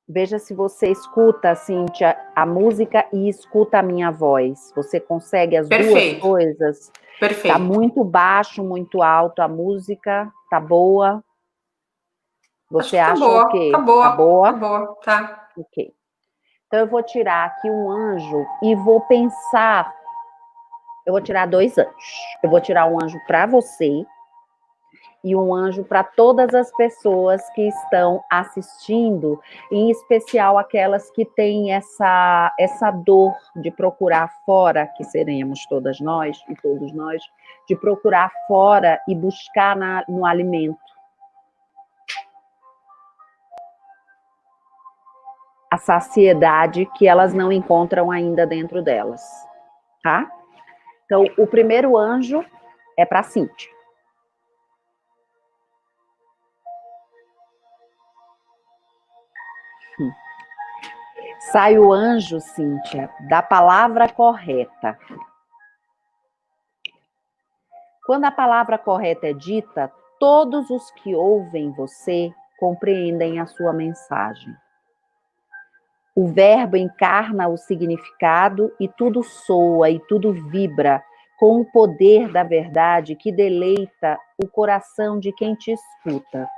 Veja se você escuta, Cíntia, a música e escuta a minha voz. Você consegue as duas Perfeito, coisas? Tá perfeito. muito baixo, muito alto a música, tá boa? Acho Você que tá acha o boa, tá quê? Tá boa, tá boa? boa, tá. Ok. Então eu vou tirar aqui um anjo e vou pensar. Eu vou tirar dois anjos. Eu vou tirar um anjo para você e um anjo para todas as pessoas que estão assistindo, em especial aquelas que têm essa dor de procurar fora, que seremos todas nós e todos nós, de procurar fora e buscar no alimento a saciedade que elas não encontram ainda dentro delas, tá? Então, o primeiro anjo é para Cíntia. Sai o anjo, Cíntia, da palavra correta. Quando a palavra correta é dita, todos os que ouvem você compreendem a sua mensagem. O verbo encarna o significado e tudo soa e tudo vibra com o poder da verdade que deleita o coração de quem te escuta.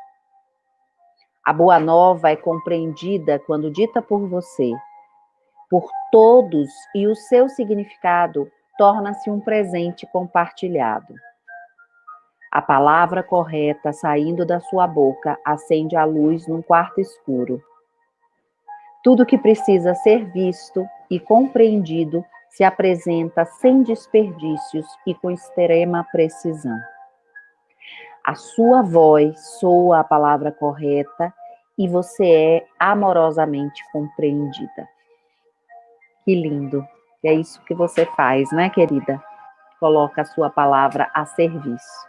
A boa nova é compreendida quando dita por você, por todos, e o seu significado torna-se um presente compartilhado. A palavra correta saindo da sua boca acende a luz num quarto escuro. Tudo que precisa ser visto e compreendido se apresenta sem desperdícios e com extrema precisão. A sua voz soa a palavra correta e você é amorosamente compreendida. Que lindo! É isso que você faz, né, querida? Coloca a sua palavra a serviço.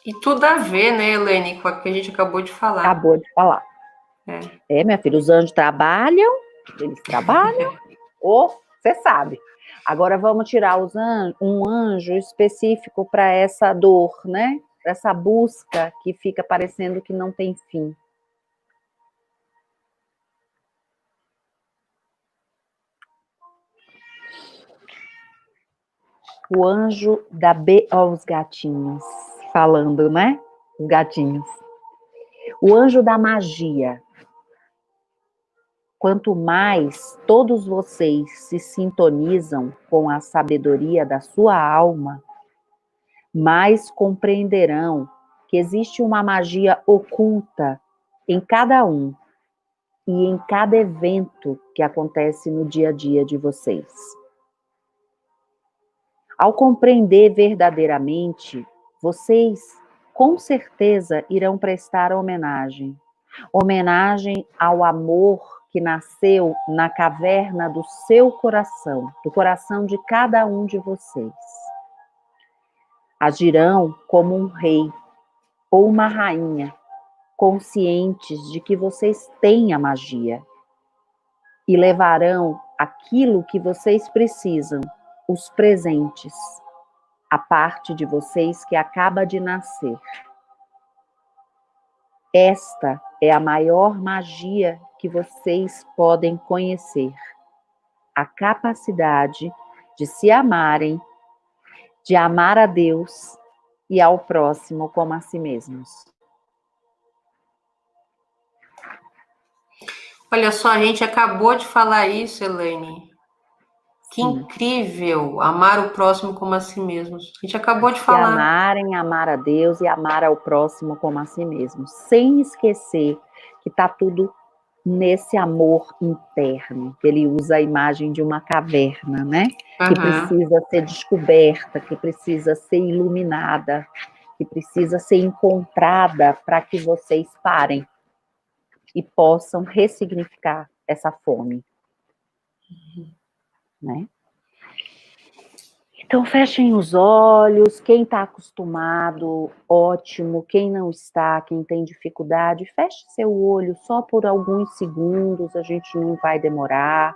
E tudo a ver, né, Elaine, com o que a gente acabou de falar. Acabou de falar. É. Minha filha, os anjos trabalham, eles trabalham, ou você sabe. Agora vamos tirar um anjo específico para essa dor, né? Para essa busca que fica parecendo que não tem fim. O anjo da Ó, os gatinhos falando, né? Os gatinhos. O anjo da magia. Quanto mais todos vocês se sintonizam com a sabedoria da sua alma, mais compreenderão que existe uma magia oculta em cada um e em cada evento que acontece no dia a dia de vocês. Ao compreender verdadeiramente, vocês com certeza irão prestar homenagem ao amor que nasceu na caverna do seu coração, do coração de cada um de vocês. Agirão como um rei ou uma rainha, conscientes de que vocês têm a magia, e levarão aquilo que vocês precisam, os presentes, a parte de vocês que acaba de nascer. Esta é a maior magia que vocês podem conhecer, a capacidade de se amarem, de amar a Deus e ao próximo como a si mesmos. Olha só, a gente acabou de falar isso, Elaine. Que Sim. incrível, amar o próximo como a si mesmos. A gente acabou de Se falar. amarem, amar a Deus e amar ao próximo como a si mesmos, sem esquecer que está tudo nesse amor interno, que ele usa a imagem de uma caverna, né? Que precisa ser descoberta, que precisa ser iluminada, que precisa ser encontrada para que vocês parem e possam ressignificar essa fome, né? Então, fechem os olhos, quem está acostumado, ótimo, quem não está, quem tem dificuldade, feche seu olho só por alguns segundos, a gente não vai demorar,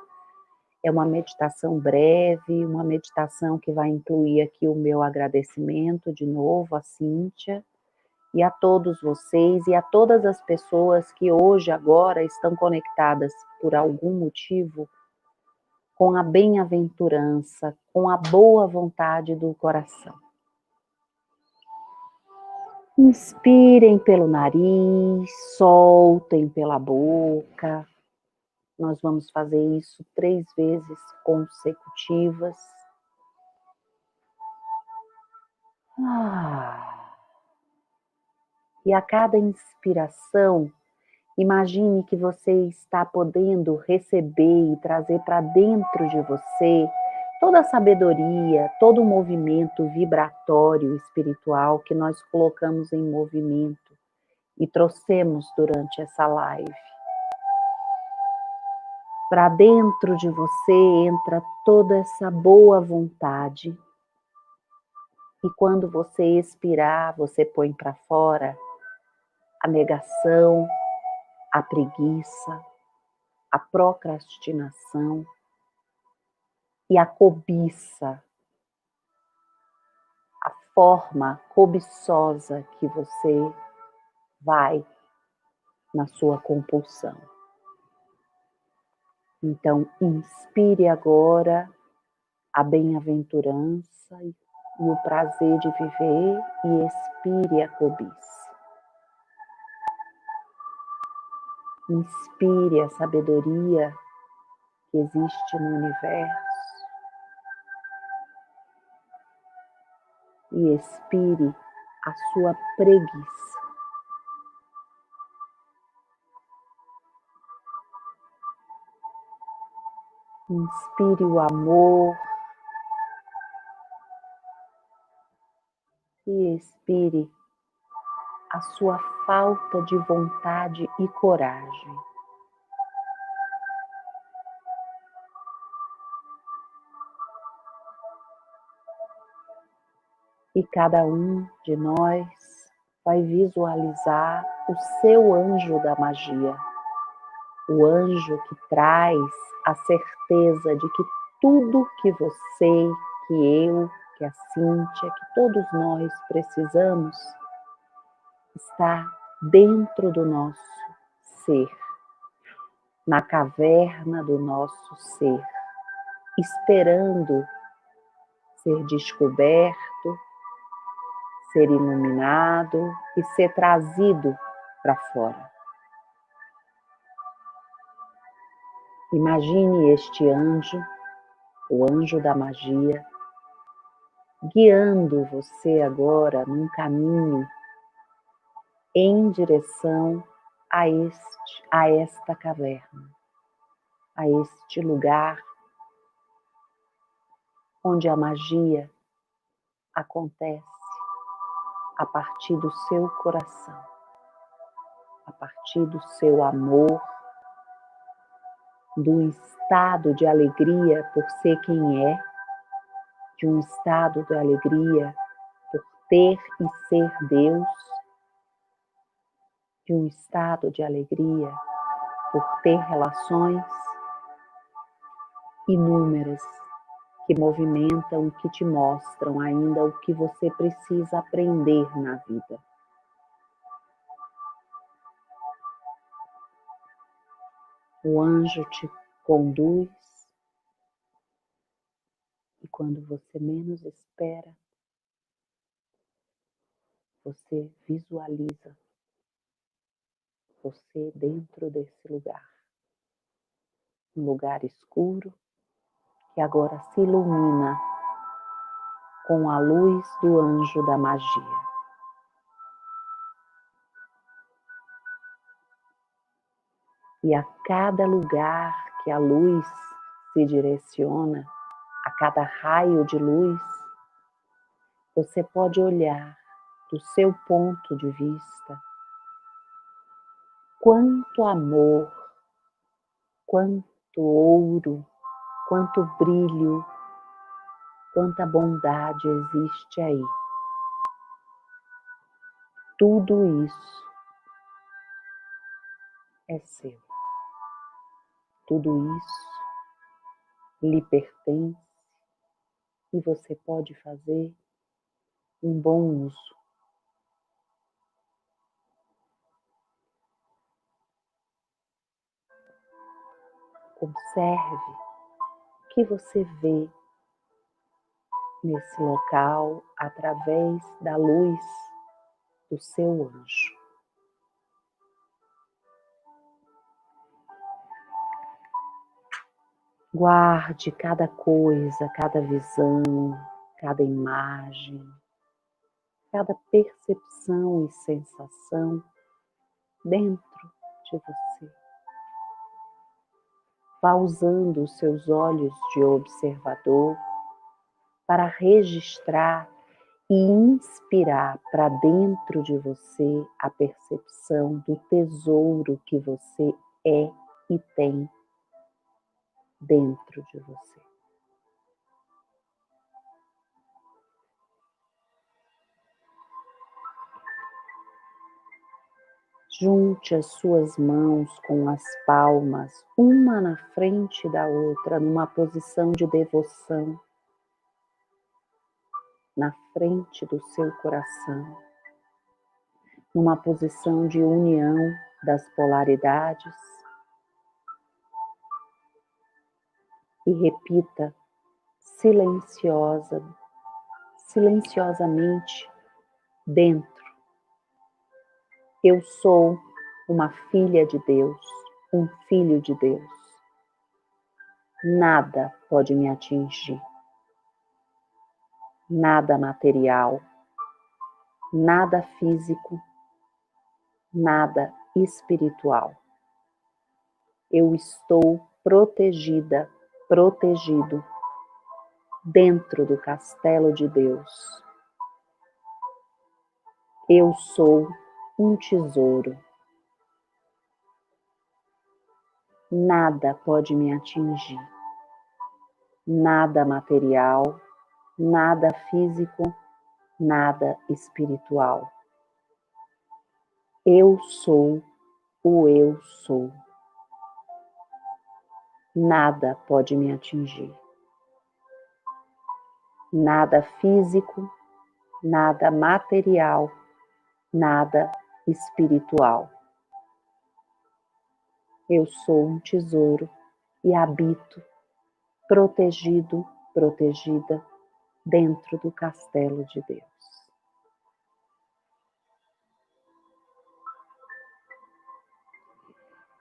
é uma meditação breve, uma meditação que vai incluir aqui o meu agradecimento de novo a Cíntia, e a todos vocês e a todas as pessoas que hoje, agora, estão conectadas por algum motivo com a bem-aventurança, com a boa vontade do coração. Inspirem pelo nariz, soltem pela boca. Nós vamos fazer isso 3 vezes consecutivas. E a cada inspiração, imagine que você está podendo receber e trazer para dentro de você toda a sabedoria, todo o movimento vibratório espiritual que nós colocamos em movimento e trouxemos durante essa live. Para dentro de você entra toda essa boa vontade. E quando você expirar, você põe para fora a negação, a preguiça, a procrastinação e a cobiça, a forma cobiçosa que você vai na sua compulsão. Então, inspire agora a bem-aventurança e o prazer de viver e expire a cobiça. Inspire a sabedoria que existe no universo e expire a sua preguiça. Inspire o amor e expire a sua falta de vontade e coragem. E cada um de nós vai visualizar o seu anjo da magia, o anjo que traz a certeza de que tudo que você, que eu, que a Cíntia, que todos nós precisamos, está dentro do nosso ser, na caverna do nosso ser, esperando ser descoberto, ser iluminado e ser trazido para fora. Imagine este anjo, o anjo da magia, guiando você agora num caminho em direção a esta caverna, a este lugar onde a magia acontece a partir do seu coração, a partir do seu amor, do estado de alegria por ser quem é, de um estado de alegria por ter e ser Deus, de um estado de alegria por ter relações inúmeras que movimentam e que te mostram ainda o que você precisa aprender na vida. O anjo te conduz e quando você menos espera, você visualiza você dentro desse lugar. Um lugar escuro que agora se ilumina com a luz do anjo da magia. E a cada lugar que a luz se direciona, a cada raio de luz, você pode olhar do seu ponto de vista quanto amor, quanto ouro, quanto brilho, quanta bondade existe aí. Tudo isso é seu. Tudo isso lhe pertence e você pode fazer um bom uso. Observe o que você vê nesse local através da luz do seu anjo. Guarde cada coisa, cada visão, cada imagem, cada percepção e sensação dentro de você. Vá usando os seus olhos de observador para registrar e inspirar para dentro de você a percepção do tesouro que você é e tem dentro de você. Junte as suas mãos com as palmas, uma na frente da outra, numa posição de devoção, na frente do seu coração, numa posição de união das polaridades. E repita silenciosamente dentro. Eu sou uma filha de Deus, um filho de Deus. Nada pode me atingir. Nada material, nada físico, nada espiritual. Eu estou protegida, protegido dentro do castelo de Deus. Eu sou um tesouro. Nada pode me atingir. Nada material, nada físico, nada espiritual. Eu sou o eu sou. Nada pode me atingir. Nada físico, nada material, nada espiritual. Eu sou um tesouro e habito protegido, protegida dentro do castelo de Deus.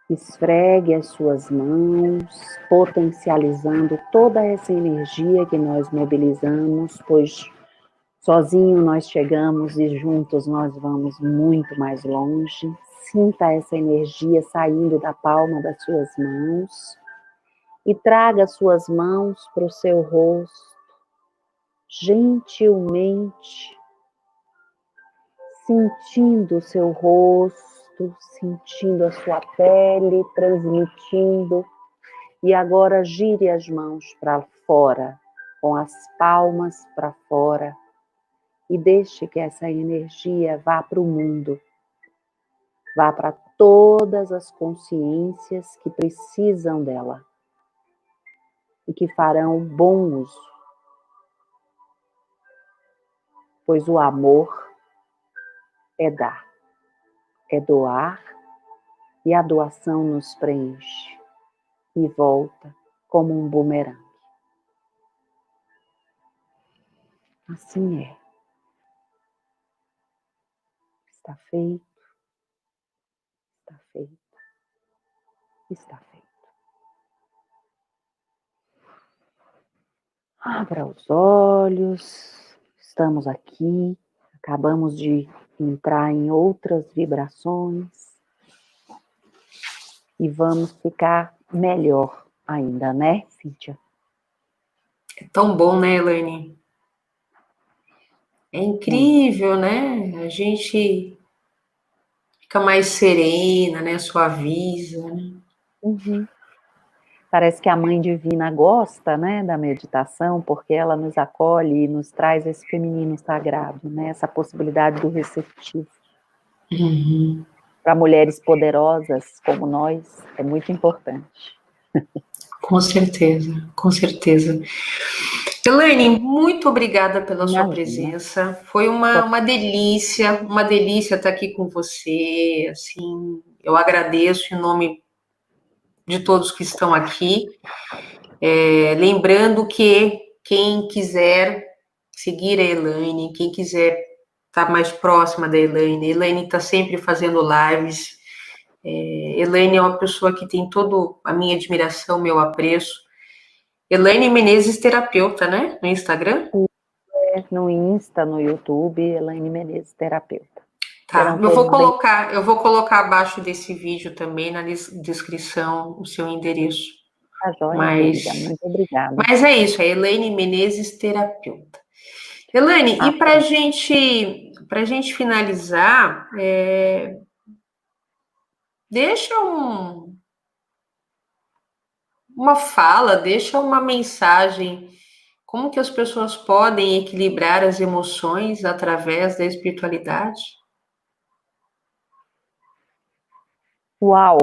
Esfregue as suas mãos, potencializando toda essa energia que nós mobilizamos, pois sozinho nós chegamos e juntos nós vamos muito mais longe. Sinta essa energia saindo da palma das suas mãos e traga as suas mãos para o seu rosto, gentilmente, sentindo o seu rosto, sentindo a sua pele, transmitindo. E agora gire as mãos para fora, com as palmas para fora, e deixe que essa energia vá para o mundo, vá para todas as consciências que precisam dela e que farão bom uso, pois o amor é dar, é doar, e a doação nos preenche e volta como um bumerangue. Assim é. Está feito, está feito, está feito. Abra os olhos, estamos aqui, acabamos de entrar em outras vibrações e vamos ficar melhor ainda, né, Cíntia? É tão bom, né, Elaine? É incrível, né? A gente fica mais serena, né? Suaviza, né? Uhum. Parece que a Mãe Divina gosta, né, da meditação, porque ela nos acolhe e nos traz esse feminino sagrado, né, essa possibilidade do receptivo. Uhum. Para mulheres poderosas como nós, é muito importante. Com certeza, com certeza. Elaine, muito obrigada pela sua Imagina. presença. Foi uma delícia estar aqui com você. Assim, eu agradeço em nome de todos que estão aqui. Lembrando que quem quiser seguir a Elaine, quem quiser estar mais próxima da Elaine, Elaine está sempre fazendo lives. Elaine é uma pessoa que tem toda a minha admiração, meu apreço. Elaine Menezes Terapeuta, né? No Instagram. No Insta, no YouTube, Elaine Menezes, terapeuta. Tá, Serão todos bem. eu vou colocar abaixo desse vídeo também na descrição o seu endereço. Tá joia, querida. Mas, Muito obrigada. mas é isso, é Elaine Menezes Terapeuta. Elaine, e para gente finalizar, deixa uma fala, deixa uma mensagem. Como que as pessoas podem equilibrar as emoções através da espiritualidade? Uau!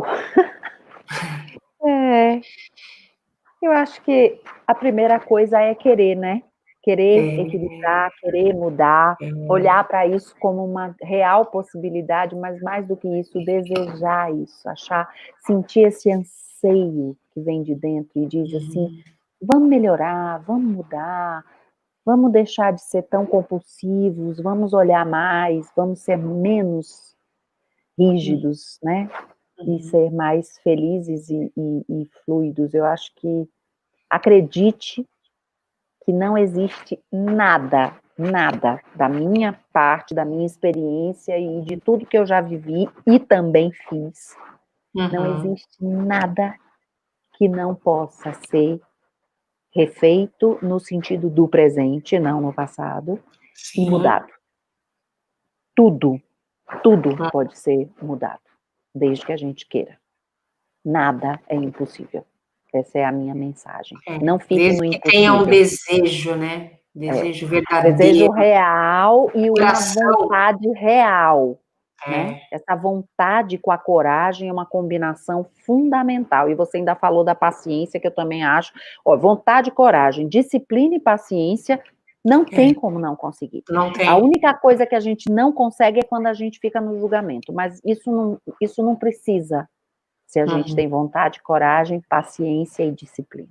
Eu acho que a primeira coisa é querer, né? Querer equilibrar, querer mudar, olhar para isso como uma real possibilidade, mas mais do que isso, desejar isso, sentir esse anseio que vem de dentro e diz assim: vamos melhorar, vamos mudar, vamos deixar de ser tão compulsivos, vamos olhar mais, vamos ser menos rígidos, né? E ser mais felizes e fluidos. Eu acho que acredite que não existe nada da minha parte, da minha experiência e de tudo que eu já vivi e também fiz. Não existe nada que não possa ser refeito no sentido do presente, não no passado, e mudado. Tudo pode ser mudado, desde que a gente queira. Nada é impossível. Essa é a minha mensagem. Não fique desde no que impossível. tenha um desejo, né? Desejo verdadeiro. Desejo real e Coração. uma vontade real. Né? Essa vontade com a coragem é uma combinação fundamental. E você ainda falou da paciência, que eu também acho. Vontade, coragem, disciplina e paciência, não tem como não conseguir. Não tem. A única coisa que a gente não consegue é quando a gente fica no julgamento. Mas isso não precisa, se a gente tem vontade, coragem, paciência e disciplina.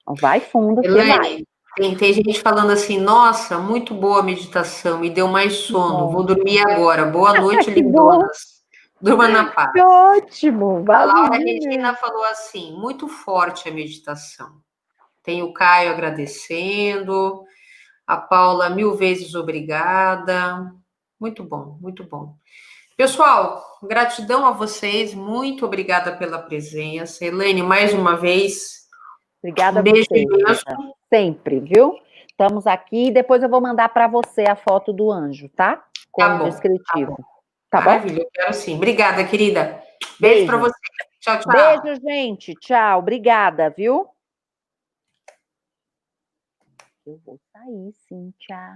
Então, vai fundo, que vai. Tem gente falando assim, nossa, muito boa a meditação, me deu mais sono, vou dormir agora. Boa noite, Que bom. lindonas. Durma na paz. Que ótimo! A Laura Vale Regina falou assim: muito forte a meditação. Tem o Caio agradecendo, a Paula, 1000 vezes obrigada. Muito bom, muito bom. Pessoal, gratidão a vocês, muito obrigada pela presença. Helene, mais uma vez, Obrigada um a beijo você, imenso. sempre, viu? Estamos aqui. Depois eu vou mandar para você a foto do anjo, tá? Com Tá o bom, descritivo. Tá bom? maravilha, eu quero sim. Obrigada, querida. Beijo para Beijo. você. Tchau, tchau. Beijo, gente. Tchau. Obrigada, viu? Eu vou sair, sim. Tchau.